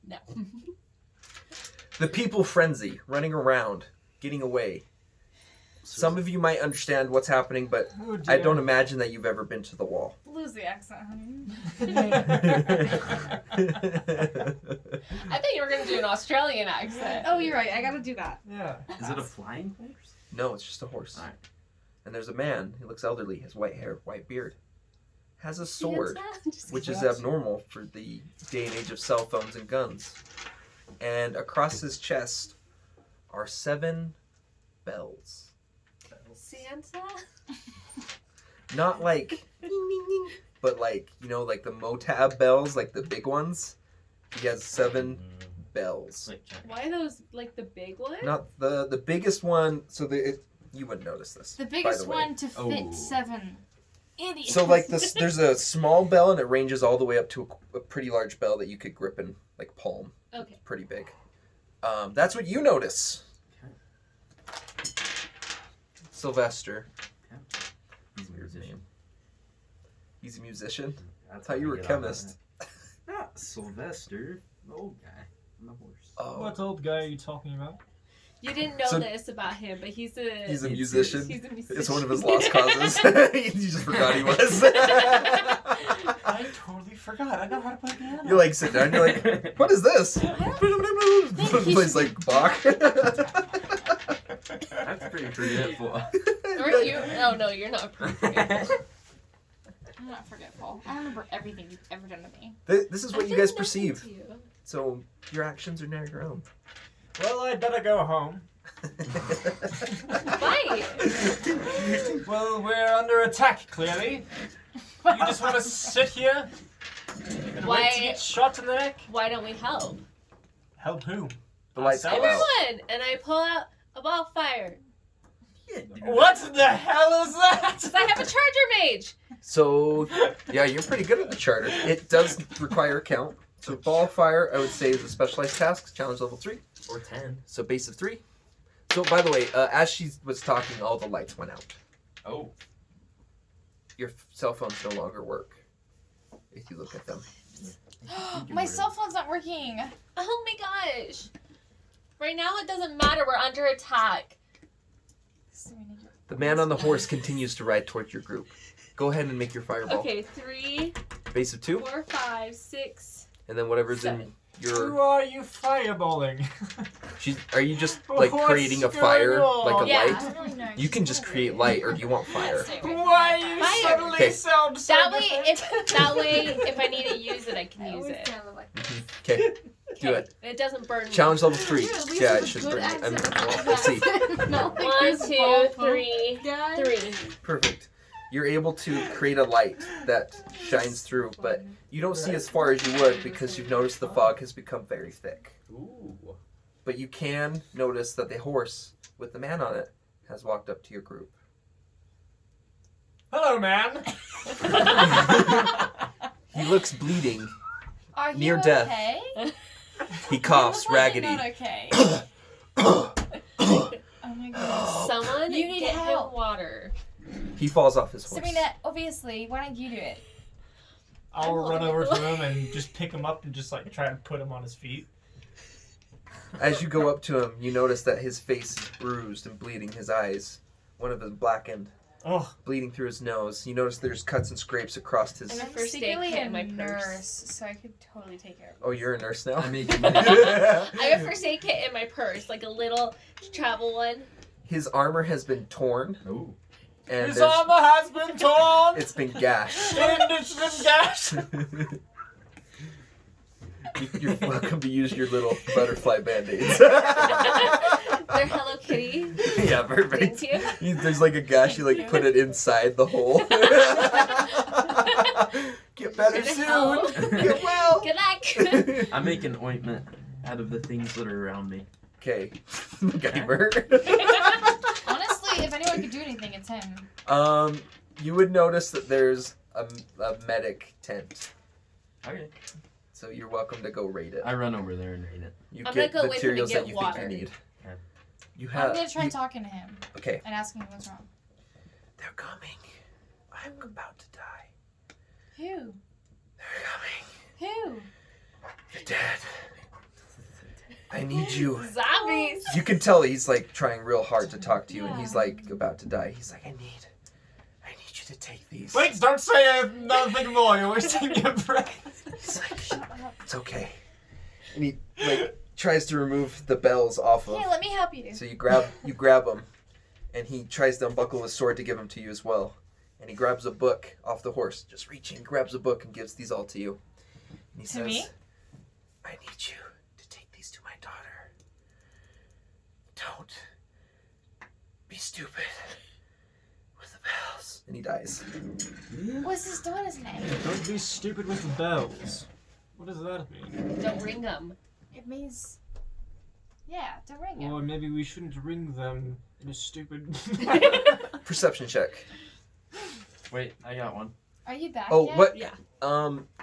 No. The people frenzy, running around, getting away. Some of you might understand what's happening, but Oh, I dear. don't imagine that you've ever been to the wall. Lose the accent, honey. I thought you were going to do an Australian accent. Oh, you're right. I gotta do that. Yeah. Is it a flying horse? No, it's just a horse. Alright. And there's a man. He looks elderly. Has white hair, white beard. has a sword, Santa? Just which is What? abnormal for the day and age of cell phones and guns. And across his chest are 7 bells. Santa? Not like, but like, you know, like the Motab bells, like the big ones. He has 7 bells. Like China. Why are those like the big ones? Not the biggest one. So you wouldn't notice this. The by biggest the way. one to fit Oh. 7. Idiot. So like this, there's a small bell and it ranges all the way up to a pretty large bell that you could grip in like palm. Okay. Pretty big. That's what you notice. Sylvester. He's a musician. He's a musician. That's thought how you we were a get on chemist. that. Not Sylvester. The old guy on the horse. Oh, What old guy are you talking about? You didn't know So- this about him, but he's a he's a He's- musician. he's a musician. It's one of his lost causes. You just forgot he was. I totally forgot. I know how to play piano. You like sit down. You're like, what is this? he Plays should- like Bach. That's pretty forgetful. Aren't you? Oh no, you're not. I'm not forgetful. I remember everything you've ever done to me. This is what I you did guys nothing perceive. to you. So your actions are now your own. Well, I'd better go home. Why? Well, we're under attack, clearly. You just want to sit here and Why- wait to get shot in the neck? Why don't we help? Help who? The lights go out. Everyone! And I pull out a ball of fire. What the hell is that? Because I have a charger mage! So yeah, you're pretty good at the charter. It does require a count. So ball of fire, I would say, is a specialized task. Challenge level 3. Or 10. So base of 3. So by the way, as she was talking, all the lights went out. Oh. Your cell phones no longer work. If you look at them. My cell phone's not working. Oh my gosh! Right now it doesn't matter, we're under attack. The man on the horse continues to ride towards your group. Go ahead and make your fireball. Okay, 3, Base of 2, 4, 5, 6. and then whatever's in 7. Who your. are you fireballing? Are you just like What's creating a going fire, on? like a Yeah. light? I don't really know. You can just create light, or do you want fire? Why you Fire. suddenly Okay. sound so That way, different? if I need to use it, I can use it. Okay, do it. It doesn't burn me. Challenge level 3. Yeah, at least Yeah, it's it should good burn you. accent. Let's see. No, 1, 2, 3, 3. Perfect. You're able to create a light that shines through, but you don't see as far as you would because you've noticed the fog has become very thick. Ooh. But you can notice that the horse with the man on it has walked up to your group. Hello, man. He looks bleeding. Are you Near death. okay? He coughs You look like raggedy. you're not okay. Oh my god. Someone You need get help. him water. He falls off his horse. Serena, obviously, why don't you do it? I'll I'm run holding over it. to him and just pick him up and just like try and put him on his feet. As you go up to him, you notice that his face is bruised and bleeding. His eyes, one of them blackened, Oh, bleeding through his nose. You notice there's cuts and scrapes across his. I'm I'm first aid secretly kit a in my nurse, purse. so I could totally take care of it. Oh, you're a nurse now? I make I have a first aid kit in my purse, like a little travel one. His armor has been torn, Ooh. and his there's- armor has been torn. it's been gashed. and it's been gashed. You're welcome to use your little butterfly band-aids. They're Hello Kitty. Yeah, perfect. Thank you. There's like a gash, you like put it inside the hole. Get better soon. Get well. Good luck. I make an ointment out of the things that are around me. Okay. Gamer. Honestly, if anyone could do anything, it's him. You would notice that there's a medic tent. Okay. So you're welcome to go raid it. I run over there and raid it. You I'm get gonna go with him to materials get that you water. think you need. Okay. You I'm have. gonna try you- talking to him Okay. and asking him what's wrong. They're coming. I'm about to die. Who? They're coming. Who? You're dead. I need you. Zombies. You can tell he's like trying real hard to talk to you, and he's Yeah. like about to die. He's like, I need you to take these. Wait, don't say nothing more. You're wasting your breath. He's like, shut up. It's okay. And he like tries to remove the bells off of. Hey, let me help you. So you grab him, and he tries to unbuckle his sword to give him to you as well. And he grabs a book off the horse. Just reaching, grabs a book and gives these all to you. And he To says, me? I need you to take these to my daughter. Don't be stupid with the bells. And he dies. What's his daughter's name? Don't be stupid with the bells. What does that mean? Don't ring them. It means. Yeah, don't ring him. Or maybe we shouldn't ring them in a stupid. Perception check. Wait, I got one. Are you back Oh, yet? what? Yeah.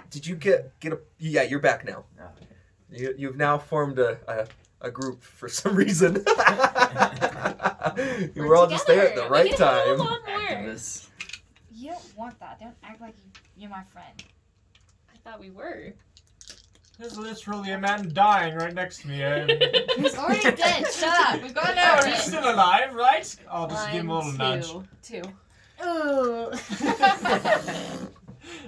Did you get a? Yeah, you're back now. Oh, okay. You've now formed a group for some reason. You were all just there at the together. right We can get time. along more. Activists. You don't want that. Don't act like you're my friend. I thought we were. There's literally a man dying right next to me. He's already dead. Shut up. We've got No, to he's still alive, right? I'll just give him a little Line nudge. two. Ooh.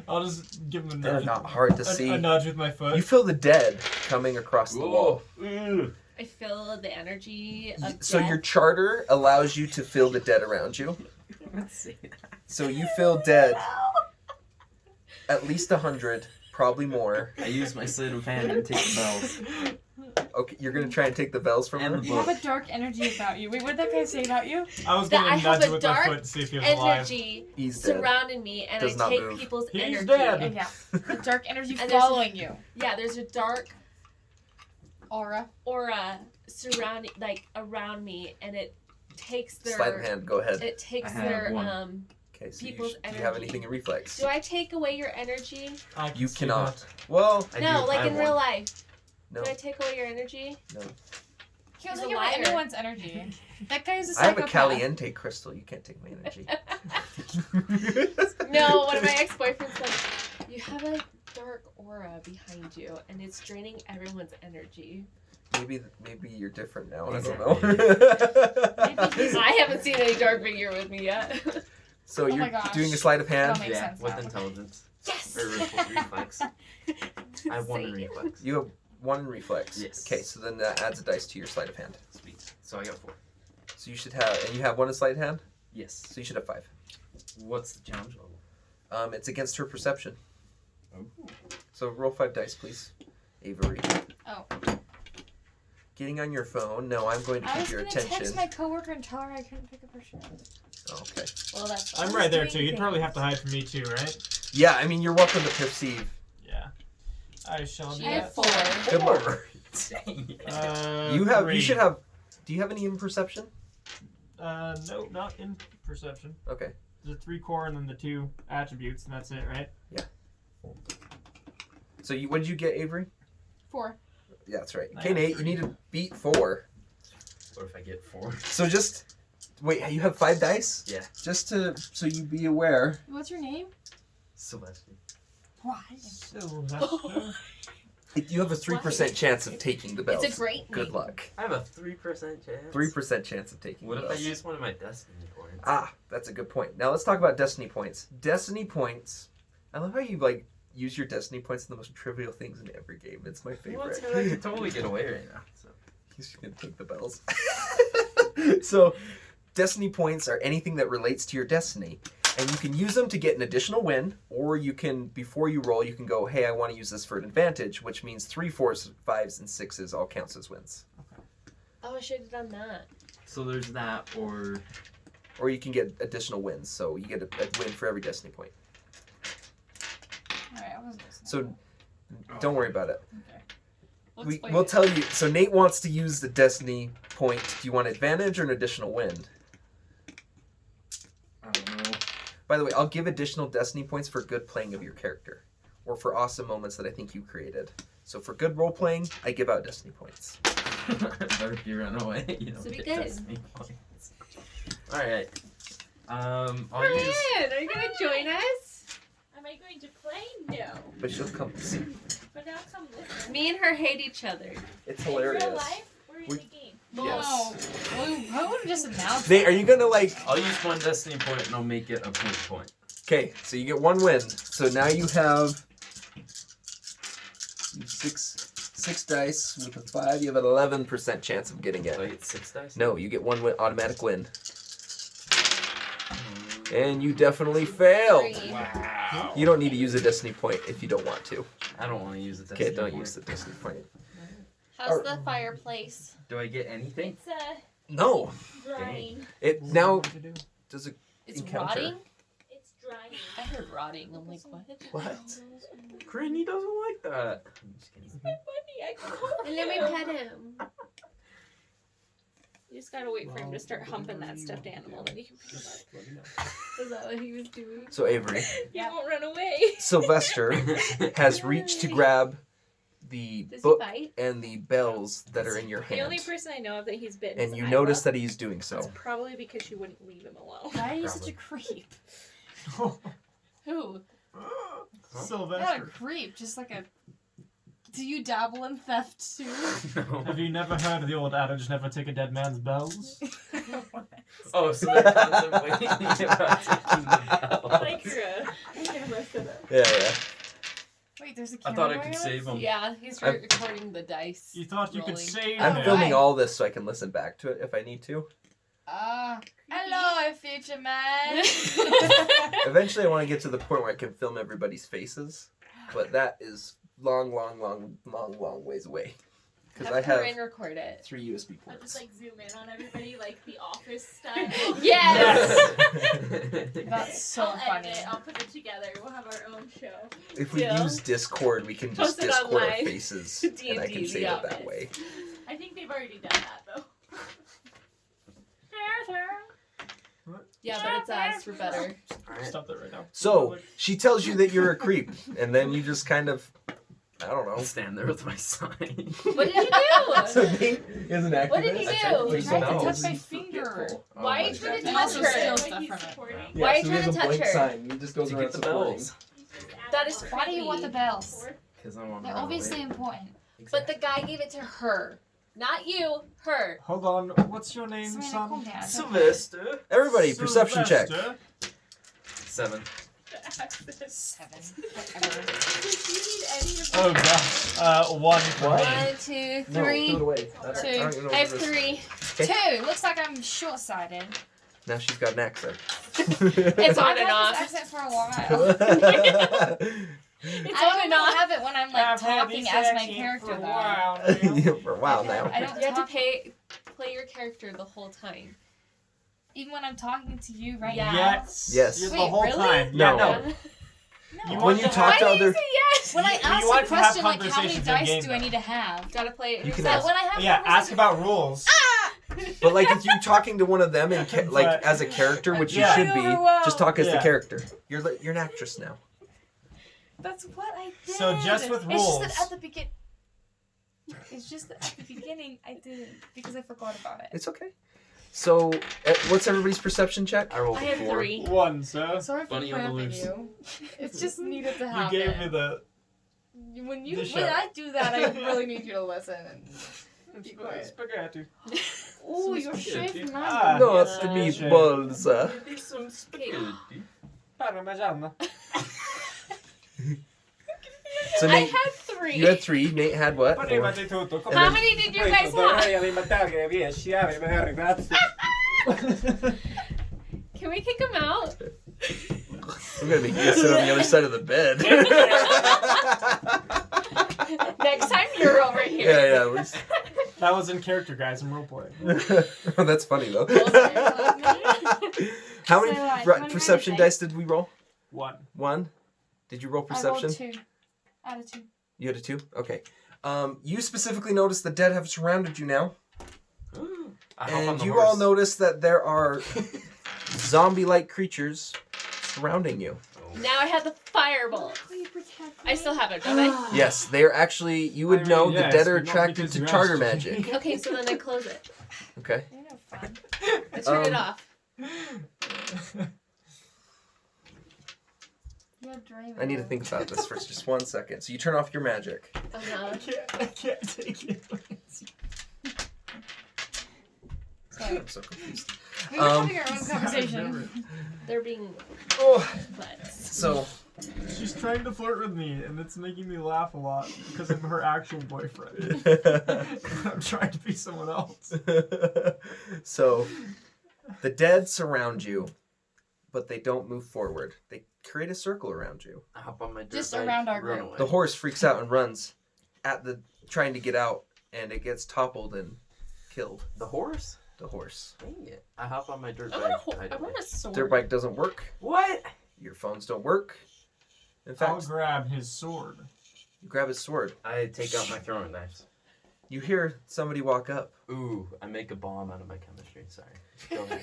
I'll just give him a They're nudge. not hard to see. A nudge with my foot. You feel the dead coming across the wall. Ooh. I feel the energy of So death. your charter allows you to feel the dead around you. Let's see. So you feel dead at least 100, probably more. I use my sleight of hand and take the bells. Okay, you're gonna try and take the bells from And her? the You have book. a dark energy about you. Wait, what did that guy say about you? I was That gonna I have nudge a with my dark foot to see if he was alive. energy He's dead. surrounding me, and Does I not take move. people's He's energy. dead. Yeah. The dark energy And there's- following you. Yeah, there's a dark Aura. aura surrounding, like around me, and it takes their. Sleight of hand, go ahead. It takes I have their one. Okay, so people's do you have energy. anything in reflex? Do I take away your energy? I can You see cannot. that. Well, I No, do. like I in have real one. life. no. Do I take away your energy? He was He's a like liar. everyone's energy. That guy's a I have a psychopath. caliente crystal. You can't take my energy. No, one of my ex-boyfriends like, you have a dark aura behind you, and it's draining everyone's energy. Maybe you're different now. I He's don't a- know. I haven't seen any dark figure with me yet. So Oh you're my gosh. doing a sleight of hand. That'll make Yeah, sense with now. intelligence. Yes. Or reflex. I have one in Same. reflex. You have one in reflex. Yes. Okay, so then that adds a dice to your sleight of hand. Sweet. So I got 4. So you should have, and you have one in sleight of hand. Yes. So you should have 5. What's the challenge level? It's against her perception. Oh. So roll 5 dice, please, Avery. Oh. Getting on your phone. No, I'm going to I keep was your gonna attention. text my coworker and tell her I couldn't pick up her shit. Oh, okay. Well, that's. I'm right there too. You'd probably have to hide from me too, right? Yeah, I mean you're welcome to perceive. Yeah. I shall do I have that. 4. Good luck. You have. 3. You should have. Do you have any in perception? No, not in perception. Okay. There's a 3 core and then the 2 attributes, and that's it, right? So you, what did you get, Avery? 4. Yeah, that's right. I Okay, have Nate, you 3. need to beat 4. What if I get 4? So just wait. You have 5 dice. Yeah. Just to so you be aware. What's your name? Celestial. Why? So that's You have a 3% chance of taking the bells. It's a great Good name. luck. I have a 3% chance. 3% chance of taking What the if I bells. use one of my destiny points? Ah, that's a good point. Now let's talk about destiny points. Destiny points. I love how you like use your destiny points in the most trivial things in every game. It's my Well, favorite. it's gonna, I can totally get away right now. So. He's just gonna take the bells. So, destiny points are anything that relates to your destiny, and you can use them to get an additional win, or you can, before you roll, you can go, "Hey, I want to use this for an advantage," which means 3, 4s, 5s, and 6s all counts as wins. Oh, I should have done that. So there's that, or Or you can get additional wins, so you get a win for every destiny point. Alright, I wasn't listening. So, don't worry about it. Okay. We'll We'll explain tell you. So Nate wants to use the destiny point. Do you want advantage or an additional win? I don't know. By the way, I'll give additional destiny points for good playing of your character, or for awesome moments that I think you created. So for good role playing, I give out destiny points. But if you run away, you don't So be get good. destiny points. All right. I'll use. Brian, are you gonna join us? Am I going to play? No. But she'll come see. But I'll come listen. Me and her hate each other. It's In real hilarious. life or in We- the game? Yes. Oh, well, I would have just announced Nate, that. are you gonna like? I'll use one destiny point and I'll make it a point. Okay, so you get 1 win. So now you have 6 dice with a 5. You have an 11% chance of getting So I it. get 6 dice. No, you get 1 win, automatic win. And you definitely failed. 3. Wow. You don't need to use a destiny point if you don't want to. I don't want to use it. Okay, don't use the destiny point. How's the fireplace? Do I get anything? It's No. drying. It now does it It's encounter? rotting? It's drying. I heard rotting. I'm like, what? What? Granny doesn't like that. I'm just kidding. And let me pet him. You just gotta wait for him to start humping that stuffed animal, then you can pick him up. Is that what he was doing? So Avery, He won't run away. Sylvester has reached to grab the Does he book bite? and the bells that are in your The only hand, person I know of that he's bitten and is you Isla. notice that he's doing so. It's probably because she wouldn't leave him alone. Why are you such a creep? Who? Not a Sylvester. creep, just like a. Do you dabble in theft too? No. Have you never heard of the old adage, never take a dead man's bells? Oh, so you're contemplating about taking the bell. Like, I'm gonna mess it up. Yeah. Wait, there's a I camera thought I going could on? save him. Yeah, he's I'm- recording the dice. You thought you could rolling. save I'm him. filming right. all this so I can listen back to it if I need to. Hello, future man. Eventually, I want to get to the point where I can film everybody's faces, but that is long ways away. Because I Have Corinne have record it. 3 USB I'll ports. just like zoom in on everybody like the office style. Yes! That's so I'll funny. edit it. I'll put it together. We'll have our own show. If we Yeah. use Discord, we can just Post it Discord our online. faces, D&D, and I can the save it that office. way. I think they've already done that though. Yeah, but it's us. We're better. Stop that right now. So she tells you that you're a creep, and then you just kind of, I don't know. I'll stand there with my sign. What did you do? So Nate is an activist. What did he do? He tried to No. touch my finger. Why are you trying to And touch also her? steal Like stuff he's from it. supporting. Yeah, Why are you so trying there's to a touch blank her? sign. He just goes To around get the supporting. bells. That is Why do you want the bells? Because I want to They're run obviously away. important. But the guy gave it to her. Not you, her. Hold on, what's your name, Serena, son? calm down. Sylvester. Everybody, perception check. Sylvester. 7. 7. Oh gosh. 1 for What? me. 1, 2, 3. away. 2. I have 3. 2. Looks like I'm short-sighted. Now she's got an accent. It's on I've and had off. this accent for a while. It's I on and don't off. have it when I'm like I've had talking this as my accent character for a though. while now. Yeah, for a while now. I don't You have talk to play your character the whole time. even when I'm talking to you right Yeah. Yes. Yes. Yes, the Wait, whole really? time. No. Yeah, no. now. You No. When you talk to Why other, did you say yes? When I You ask want a to have question like how many conversations dice in-game, do I though. need to have? Gotta play it You can yourself. But when I have Yeah, ask conversations- about rules. but like if you're talking to one of them in like But- as a character, which Yeah. you should be, just talk as the Yeah. character. You're an actress now. That's what I did. So just with It's rules. just that at the begin. It's just that at the beginning I didn't because I forgot about it. It's okay. So, what's everybody's perception check? I rolled I a had 4. 3. 1, sir. Sorry for Bunny on the cramping loose. you. It's just needed to You happen. gave me the When the when show. I do that, I really need you to listen and be quiet. spaghetti. Oh, you're spaghetti. shaving Ah. my Not Yeah. the meatballs. Maybe some spaghetti. Parmesan. So I Nate, had 3. you had 3. Nate had what? Prima 4. di tutto, And How then- many did you guys have? alimentare riesci a rimanere, grazie. Can we kick him out? I'm gonna make you sit on the other side of the bed. Next time you're over here. yeah, at least. That was in character, guys. I'm roleplaying. Oh, that's funny though. How many So, how many perception dice? dice did we roll? 1. 1. Did you roll I rolled perception? 2 out of 2. You had a 2? Okay. You specifically noticed the dead have surrounded you now. I hop on And the you horse. all notice that there are zombie-like creatures surrounding you. Now I have the firebolt. I still have it, don't I? Yes, they're actually, you would know the dead are attracted to charter magic. Okay, so then I close it. Okay. You're no fun. I turn it off. You're driving. I need to think about this for just 1 second. So you turn off your magic. Oh no. I can't take it. I'm so confused. We were having our own conversation. They're being Oh, butts. so She's trying to flirt with me, and it's making me laugh a lot because I'm her actual boyfriend. I'm trying to be someone else. so the dead surround you. but they don't move forward. They create a circle around you. I hop on my dirt Just bike, around our run group. away. The horse freaks out and runs at the trying to get out, and it gets toppled and killed. The horse? The horse. Dang it. I hop on my dirt I bike. want I want a sword. Their bike doesn't work. What? Your phones don't work. In I'll fact, grab his sword. you grab his sword. I take out my throwing knives. You hear somebody walk up. Ooh, I make a bomb out of my chemistry. Sorry. Go ahead.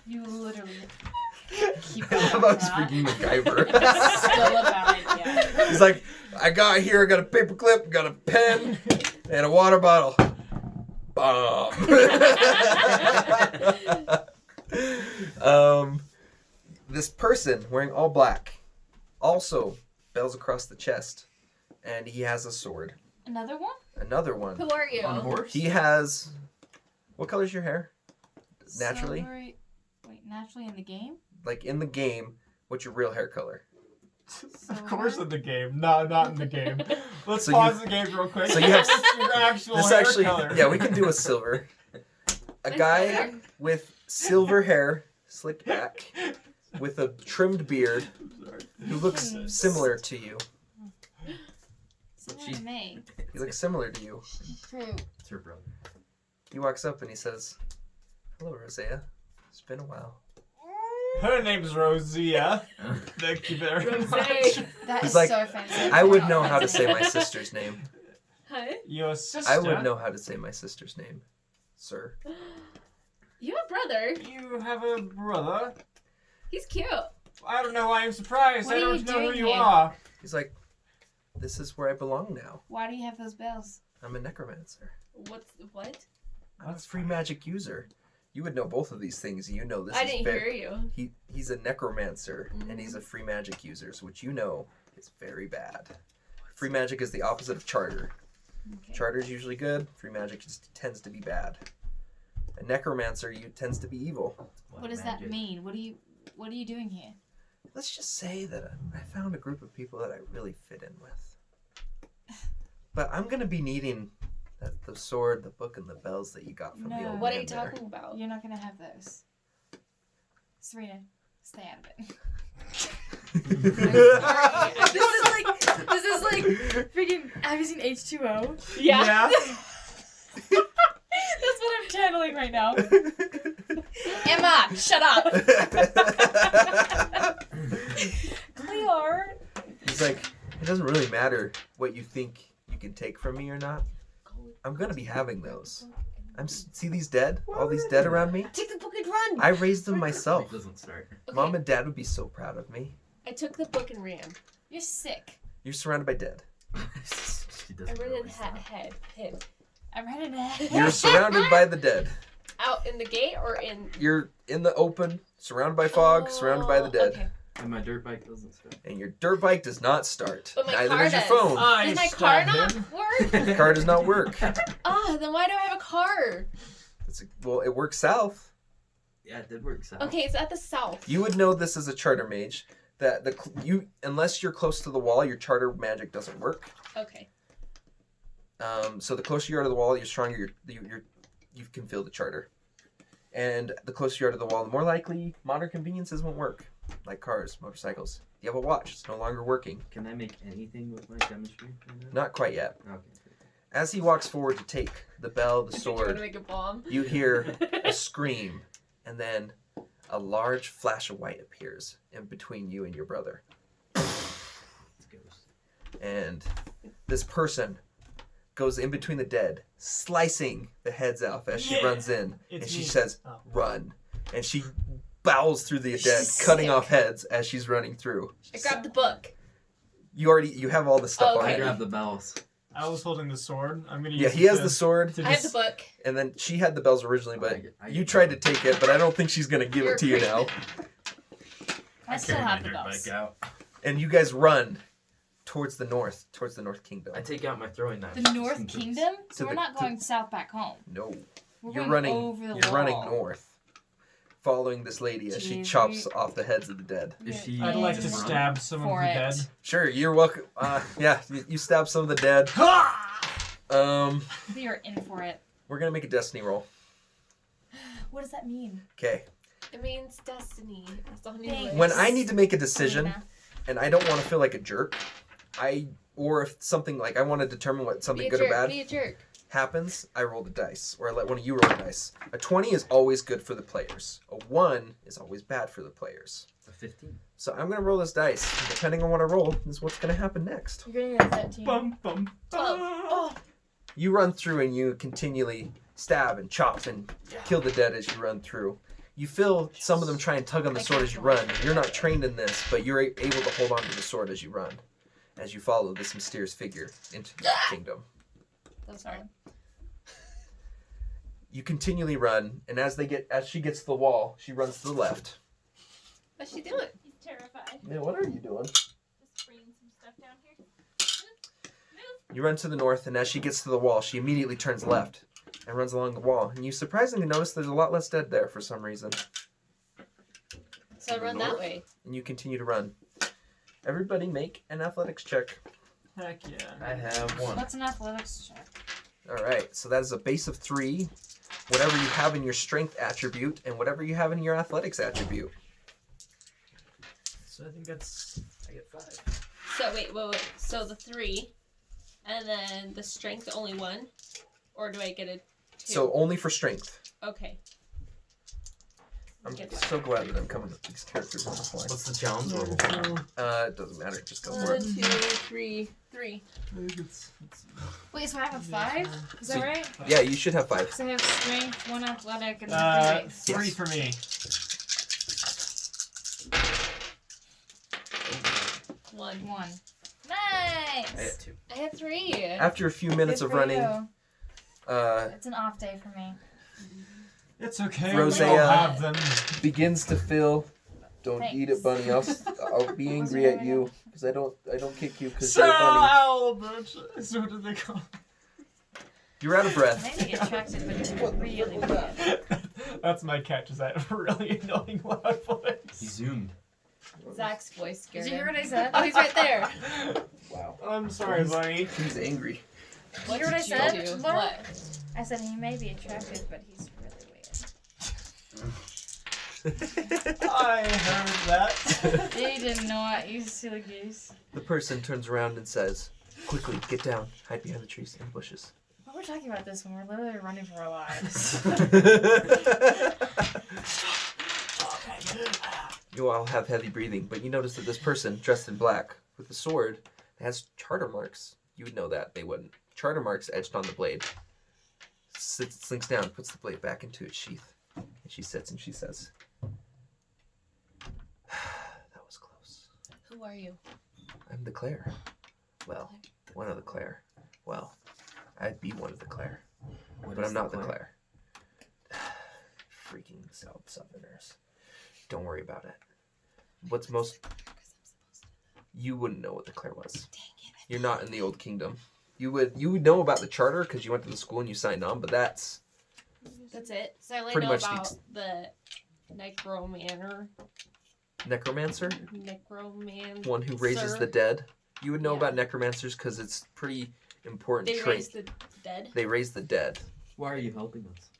You literally keep How about freaking MacGyver? Still about it, yeah. He's like, I got a paper clip, got a pen, and a water bottle. Bomb. This person wearing all black also bells across the chest, and he has a sword. Another one? Another one. Who are you? On a horse? He has. What color's your hair? Naturally? Silvery... Wait, naturally in the game? Like in the game, what's your real hair color? Of course in the game. No, not in the game. Let's So pause the game real quick. so you have- What's your actual This hair actually, color? yeah, we can do a silver. A Nice guy hair. with silver hair, slicked back, with a trimmed beard, who looks similar to you. Similar to me. He looks similar to you. True. It's her brother. He walks up and he says, "Hello, Rosea. It's been a while." Her name's Rosia. Thank you very much. Rosé. That He's is like, so offensive. I would know how to say my sister's name. Hi. Your sister. I would know how to say my sister's name, sir. You have a brother. You have a brother. He's cute. I don't know why I'm surprised. What I are don't you know who doing you here? are. He's like, "This is where I belong now. Why do you have those bells? I'm a necromancer. What? I'm a free magic user. You would know both of these things. You know this I is didn't very... hear you. He's a necromancer, and he's a free magic user, so which you know is very bad. Free magic is the opposite of charter. Okay. Charter is usually good. Free magic just tends to be bad. A necromancer tends to be evil. What does that mean? What are you doing here? Let's just say that I found a group of people that I really fit in with. But I'm gonna be needing the sword, the book, and the bells that you got from the No. old What are man you there. talking about? You're not gonna have those. Serena, stay out of it. This is like freaking. Have you seen H2O? Yeah. That's what I'm channeling right now. Emma, shut up. Clear. He's like, it doesn't really matter what you think you can take from me or not. I'm gonna be having those. See these dead? All these dead around me? Take the book and run. I raised them myself. It doesn't start. Okay. Mom and Dad would be so proud of me. I took the book and ran. You're sick. You're surrounded by dead. She I doesn't ran in really stop. him. I ran in a You're surrounded by the dead. Out in the gate or in? You're in the open, surrounded by fog, surrounded by the dead. Okay. And my dirt bike doesn't start. And your dirt bike does not start. But my Neither car does your does. phone. I Does my car stabbed not him. work? Your car does not work. Ah, then why do I have a car? Well, it works south. Yeah, it did work. So. Okay, it's at the south. You would know this as a charter mage. That unless you're close to the wall, your charter magic doesn't work. Okay. So the closer you are to the wall, you're stronger. You can feel the charter. And the closer you are to the wall, the more likely modern conveniences won't work, like cars, motorcycles. You have a watch; it's no longer working. Can I make anything with my chemistry? Right Not quite yet. now? Okay. As he walks forward to take the bell, the Do you want to sword, make a bomb? you hear a scream, and then a large flash of white appears in between you and your brother. Let's go. And this person goes in between the dead, slicing the heads off as she runs in, It's and she me. says, Oh. "Run!" And she bowels through the dead, She's cutting sick. off heads as she's running through. I grabbed the book. You have all the stuff Oh, on okay. I you. grab the bells. I was holding the sword. I'm gonna use Yeah, it he has to- the sword, to I have the just- book. and then she had the bells originally, but I you get tried to take it, but I don't think she's gonna give You're it to you crazy. now. I still carry my have the dirt bells. bike out. And you guys run towards the North Kingdom. I take out my throwing knife. The just North in case. Kingdom? So To we're the- not going south back home. No, We're you're going running. over the You're wall. running north, following this lady as she Jeez, chops off the heads of the dead. Is she? I'd like to just run? stab some of For the it. dead. Sure, you're welcome. Yeah, you stab some of the dead. We are in for it. We're gonna make a destiny roll. What does that mean? Okay, It means destiny. That's all I need. Thanks. When I need to make a decision, Elena. and I don't want to feel like a jerk, or if something like I want to determine what something good or bad Be a jerk. happens, I roll the dice, or I let one of you roll the dice. A 20 is always good for the players. A 1 is always bad for the players. A 15. So I'm gonna roll this dice. Depending on what I roll, is what's gonna happen next. You're gonna get 13. Bum, bum, 12. Oh, You run through and you continually stab and chop and kill the dead as you run through. You feel some of them try and tug on the sword as you run. You're not trained in this, but you're able to hold on to the sword as you run, as you follow this mysterious figure into the kingdom. that's fine. You continually run, and as she gets to the wall, she runs to the left. What's she doing? He's terrified. Yeah, what are you doing? Just bringing some stuff down here. You run to the north, and as she gets to the wall, she immediately turns left and runs along the wall. And you surprisingly notice there's a lot less dead there for some reason. So I run that way. And you continue to run. Everybody make an athletics check. Heck yeah. I have 1. What's an athletics check? Alright, so that is a base of 3. Whatever you have in your strength attribute, and whatever you have in your athletics attribute. So I think that's. I get 5. So wait. So the 3, and then the strength only 1, or do I get a 2? So only for strength. Okay. I'm Get so glad that I'm coming with these characters on this line. What's the challenge level? It doesn't matter, just go for 1, it. 2, 3, 3. Wait, so I have a 5? Is that So- right? Yeah, you should have 5. So I have strength, 1 athletic, and 3 3 Yes. for me. 1. 1. Nice. I had 2. I had 3. After a few minutes of running, It's an off day for me. It's okay. Rosea- We all have them. begins to fill. Don't eat it, Thanks. bunny. I'll be angry at you because I don't kick you because So you're a bunny. owl, bitch. So what do they call it? You're out of breath. Maybe attracted, but it's really weird. That's my catch, is that really annoying loud He voice. zoomed. Zach's voice scared Did you hear him. what I said? Oh, he's right there. Wow. I'm sorry, buddy. He's angry. What hear what I did you said, do? Laura? What? I said he may be attracted, but he's really weird. I heard that. You didn't know it, you silly goose. The person turns around and says, "Quickly, get down. Hide behind the trees and bushes." Why we're talking about this when we're literally running for our lives? You all have heavy breathing, but you notice that this person, dressed in black, with a sword, has charter marks. You would know that. They wouldn't. Charter marks etched on the blade. Slinks down, puts the blade back into its sheath. And she sits and she says, "That was close. Who are you? I'm the Claire. Well, one of the Claire. Well, I'd be one of the Claire. But I'm not the Claire. Freaking Southerners. Don't worry about it. What's most... You wouldn't know what the Claire was. You're not in the Old Kingdom. You would know about the charter because you went to the school and you signed on, but that's That's it. So I like Pretty know much the about the necromancer. necromancer, Necroman. one who raises Sir. the dead. You would know Yeah. about necromancers because it's pretty important They trait. raise the dead. They raise the dead Why are you helping us?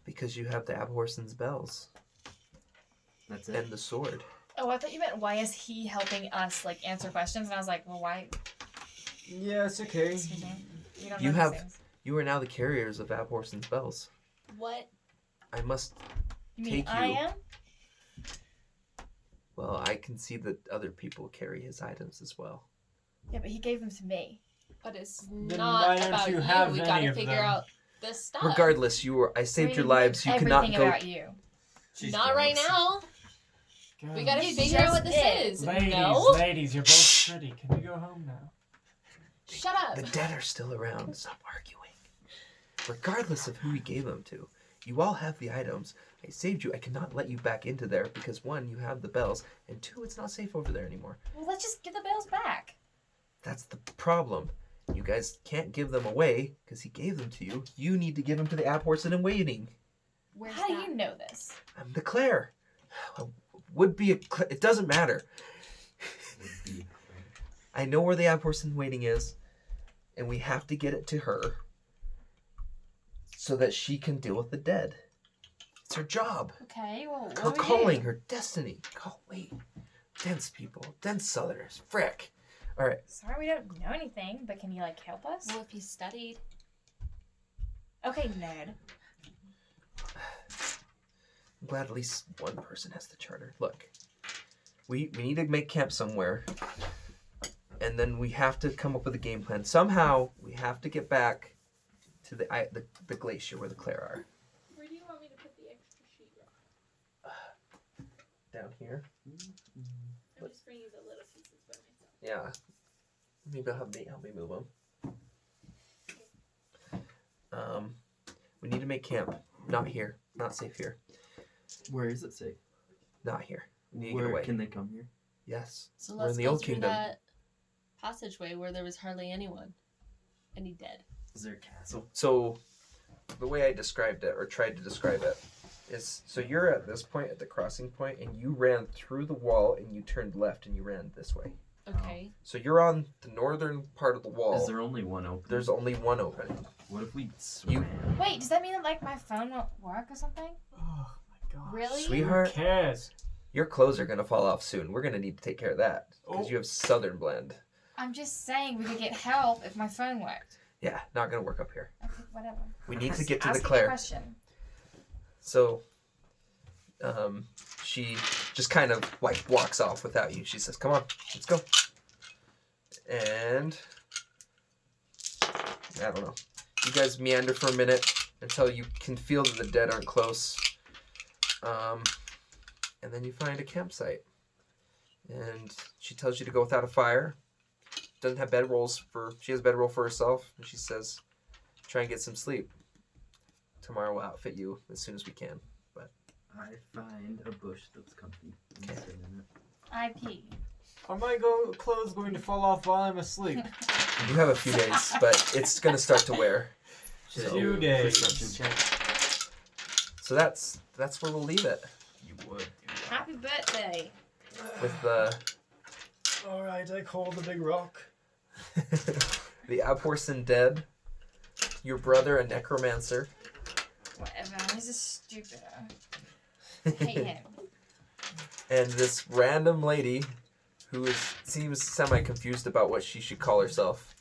because you have the Abhorsen's bells That's it. and the sword. Oh, I thought you meant why is he helping us like answer questions, and I was like, well, why? Yeah, it's okay. Excuse me. We don't You know have- these things. You are now the carriers of Abhorsen's bells. What? I must. You mean Take I you. am? Well, I can see that other people carry his items as well. Yeah, but he gave them to me. But it's Then not why don't about you you. have We any gotta of figure them? out this stuff. Regardless, I saved your lives. You Everything cannot go. about you. She's Not right jealous. now. God. We gotta You figure out what just this did. is. Ladies, No? ladies, you're both pretty. Can we go home now? Shut up. The dead are still around. Stop arguing. Regardless of who he gave them to, you all have the items. I saved you. I cannot let you back into there because 1, you have the bells, and 2, it's not safe over there anymore. Well, let's just get the bells back. That's the problem. You guys can't give them away because he gave them to you. You need to give them to the Abhorsen in waiting. Where's How do that? you know this? I'm the Claire. Would be it doesn't matter. I know where the Abhorsen waiting is, and we have to get it to her so that she can deal with the dead. It's her job. Okay, well, what Her do we calling, do? her destiny. Wait. Dense people. Dense Southerners. Frick. All right. Sorry, we don't know anything, but can you like help us? Well, if you studied. Okay, nerd. I'm glad at least one person has the charter. Look, we need to make camp somewhere, and then we have to come up with a game plan. Somehow, we have to get back to the glacier where the Claire are. Where do you want me to put the extra sheetrock? Down here. I'm just bringing the little pieces by myself. Yeah. Maybe I'll have Nate help me move them. We need to make camp. Not here. Not safe here. Where is it safe? Not here. We need to Where get away. can they come here? Yes. So We're let's in the go Old through Kingdom. that passageway where there was hardly anyone. Any dead. Is there a castle? So, the way I described it, or tried to describe it, is so you're at this point, at the crossing point, and you ran through the wall, and you turned left, and you ran this way. Okay. So you're on the northern part of the wall. Is there only one open? There's only one opening. What if we swam? Wait, does that mean that like my phone won't work or something? Oh my god. Really? Sweetheart, Who cares? your clothes are gonna fall off soon. We're gonna need to take care of that because Oh. you have Southern blend. I'm just saying we could get help if my phone worked. Yeah, not gonna work up here. Okay, whatever. We need to get to the Asking a Claire. question. So, she just kind of like walks off without you. She says, "Come on, let's go." And I don't know. You guys meander for a minute until you can feel that the dead aren't close. And then you find a campsite. And she tells you to go without a fire. Doesn't have bedrolls she has a bedroll for herself. And she says, try and get some sleep. Tomorrow we'll outfit you as soon as we can. I find a bush that's comfy. and Okay. sit in it. I pee. Are my clothes going to fall off while I'm asleep? You have a few days, but it's going to start to wear. Should I So, do a days. perception check? So that's where we'll leave it. You would do that. Happy birthday. With the Alright, I call the big rock. the Abhorsen dead, your brother a necromancer, Whatever. He's a stupid. I hate him. and this random lady who seems semi-confused about what she should call herself,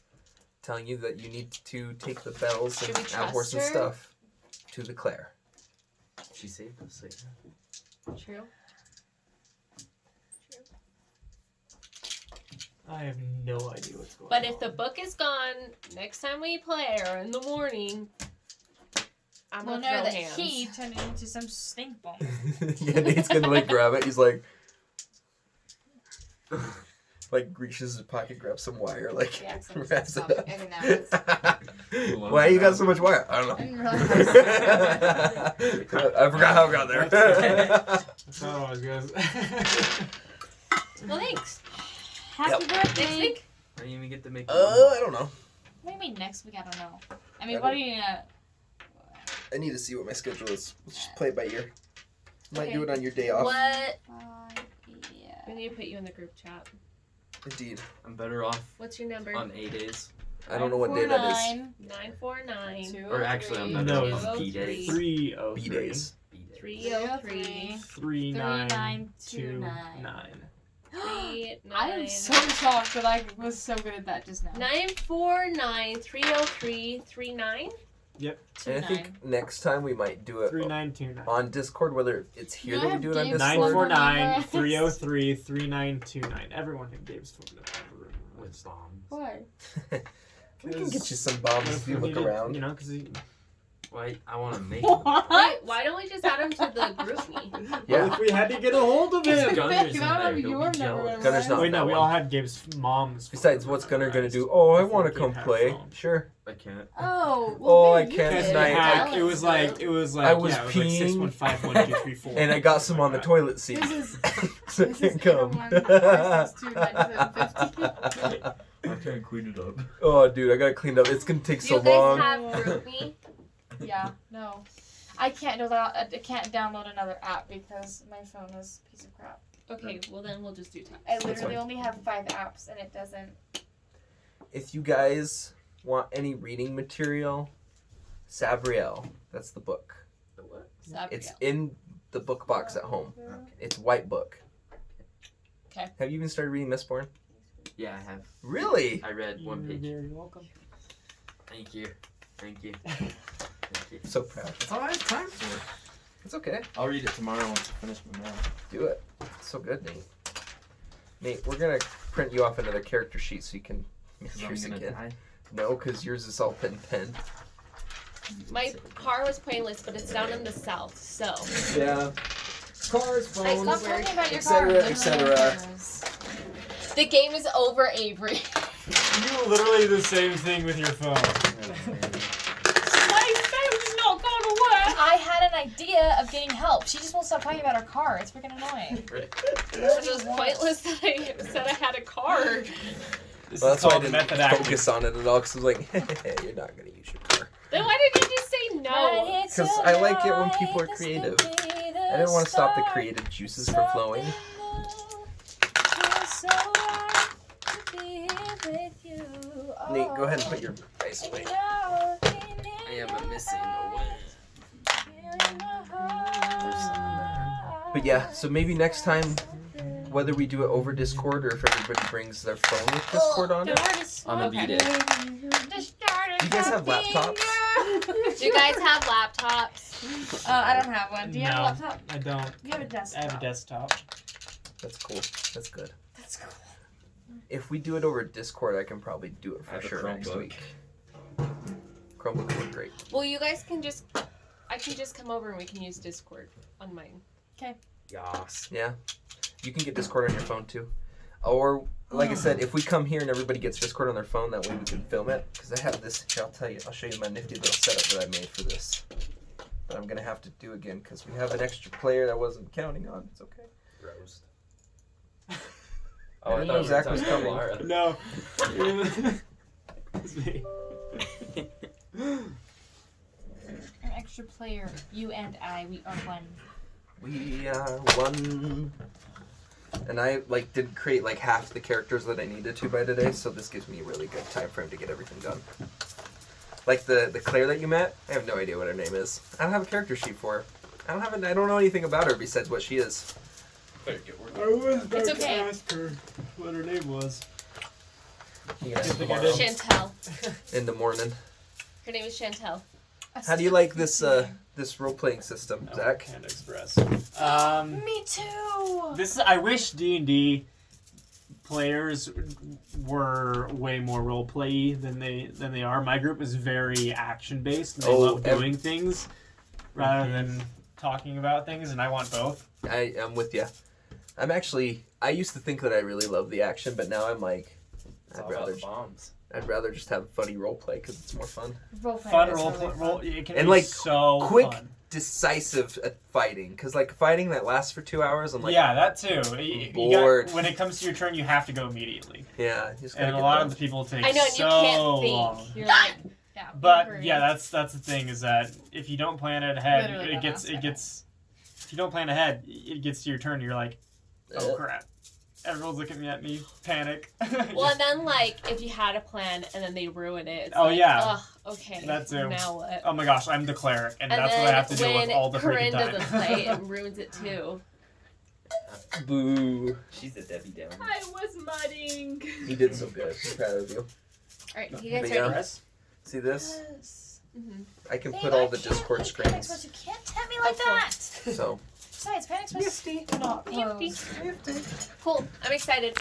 telling you that you need to take the bells Should and we trust Abhorsen her? stuff to the Claire. She saved us. True. I have no idea what's going on. But if the book is gone, next time we play or in the morning, I'm We'll gonna know throw that hands. he turned it into some stink bomb. Yeah, Nate's gonna like grab it. He's like reaches his pocket, grabs some wire, like Yeah, so wraps stop it up. every now and Why you got so much wire? I don't I know. didn't realize. I forgot how it got there. That's how it always goes. Well, thanks. Happy Next birthday! week? I didn't even get to make. I don't know. What do you mean next week? I don't know. I I mean, don't- what do you I need to see what my schedule is. Let's just play it by ear. Might Okay. do it on your day off. What? Yeah. We need to put you in the group chat. Indeed. I'm better off What's your number? on A days. I don't know what day that is. 949 Or actually, I'm better on on B days. 303. B days. B days. 303 3929. 39 I am so shocked that I was so good at that just now. 949 303 39. And I think next time we might do it 3929. on Discord, whether it's here You that we have do it on Gabe's Discord. phone 949 number. 303 3929. Everyone in Gabe's phone number. With bombs. Why? We can get you some bombs if you look around. You know, because Why? I want to make. Wait, What? why don't we just add him to the group me? Yeah. if we had to get a hold of him. Gunner's in I don't there. have He'll your be number. jealous. Gunner's not. Wait, no, that we one. all had Gabe's mom's phone Besides, what's number Gunner gonna memorized. do? Oh, I Before want to Gabe come had a play. phone. Sure. I can't. Oh. Oh, I maybe you can't did. tonight. Hack, it was like I was yeah, it was peeing, like 6151234. And I got some on the toilet seat. This is So I this is can't come. 801-562-9750. I can't clean it up. Oh, dude, I gotta clean it up. It's gonna take Do so you guys long. have group me? Yeah, no. I can't download another app because my phone is a piece of crap. Okay, well then we'll just do text. I That's literally fine. only have 5 apps and it doesn't. If you guys want any reading material, Sabriel. That's the book. The what? It's in the book box at home. It's white book. Okay. Have you even started reading Mistborn? Yeah, I have. Really? I read one page. You're welcome. Thank you. Thank you. Thank you. So proud. That's all I have time for. It's okay. I'll read it tomorrow once I finish my math. Do it. It's so good, Nate. Nate, we're gonna print you off another character sheet so you can make Because I'm yours gonna again. die. No, because yours is all pen. My car was pointless, but it's down in the south, so. Yeah. Cars, I phones, love Stop talking about your etc., car. etc. The game is over, Avery. You do literally the same thing with your phone. My phone's not gonna work. I had an idea of getting help. She just won't stop talking about her car. It's freaking annoying. It was pointless that I said I had a car. This Well, is that's why I called didn't method acting. focus on it at all, because I was like, you're not gonna use your car. Then why did you just say no? Because I like it when people are creative. I didn't want to stop the creative juices from flowing. Nate, go ahead and put your ice away. I am missing a win. But yeah, so maybe next time, whether we do it over Discord or if everybody brings their phone with Discord on it. On the beat it. Do you guys have laptops? Do you guys have laptops? I don't have one. Do you have a No. laptop? I don't. You have a I desktop. have a desktop. That's cool. That's good. That's cool. If we do it over Discord, I can probably do it I for have a sure next Chromebook. week. Chromebook would be great. Well, you guys can just. I can just come over and we can use Discord on mine. Yas. Yeah. You can get Discord on your phone too. Or, like I said, if we come here and everybody gets Discord on their phone, that way we can film it. Because I have this, here, I'll show you my nifty little setup that I made for this. But I'm going to have to do again because we have an extra player that I wasn't counting on. It's okay. Roast. I didn't know Zach was coming. No. It's me. An extra player. You and I, we are one. We are one. And I didn't create half the characters that I needed to by today, so this gives me a really good time frame to get everything done. Like the Claire that you met, I have no idea what her name is. I don't have a character sheet for her. I don't know anything about her besides what she is. Better get working. I was about It's to okay. ask her what her name was. You guys Good thing I tomorrow didn't. Chantel. in the morning. Her name is Chantel. How do you like this this role playing system, Zach? Panda Express. Me too. I wish D&D players were way more role play than they are. My group is very action based. They love doing things rather than talking about things, and I want both. I'm with you. I used to think that I really loved the action, but now I'm like, It's all about the bombs. I'd rather just have funny role play because it's more fun. Fun role play. It can And, be like, so quick, fun. decisive at fighting. Because fighting that lasts for 2 hours, I'm like, Yeah, that too. You bored. when it comes to your turn, you have to go immediately. yeah. You just gotta And a get lot done. of the people take I know, and so you can't think. long. You're like, Yeah. But yeah, that's the thing is that if you don't plan it ahead, Literally it the gets last if you don't plan ahead, it gets to your turn. You're like, oh Uh, crap! Everyone's looking at me, panic. well, and then if you had a plan and then they ruin it. It's Oh, like, yeah. Ugh, okay. That too. Now what? Oh my gosh, I'm the cleric, and And that's then what I have to deal when with all the freaking Corinne time. doesn't play, it ruins it too. Boo. She's a Debbie Downer. I was mudding. You did so good. I'm proud of you. Alright, you guys But ready? yeah. Press? See this? Yes. Mm-hmm. I can put all the Discord Panic screens. Express, you can't tell me like Okay. that. So, Besides, Panic Express is not closed. Cool. I'm excited.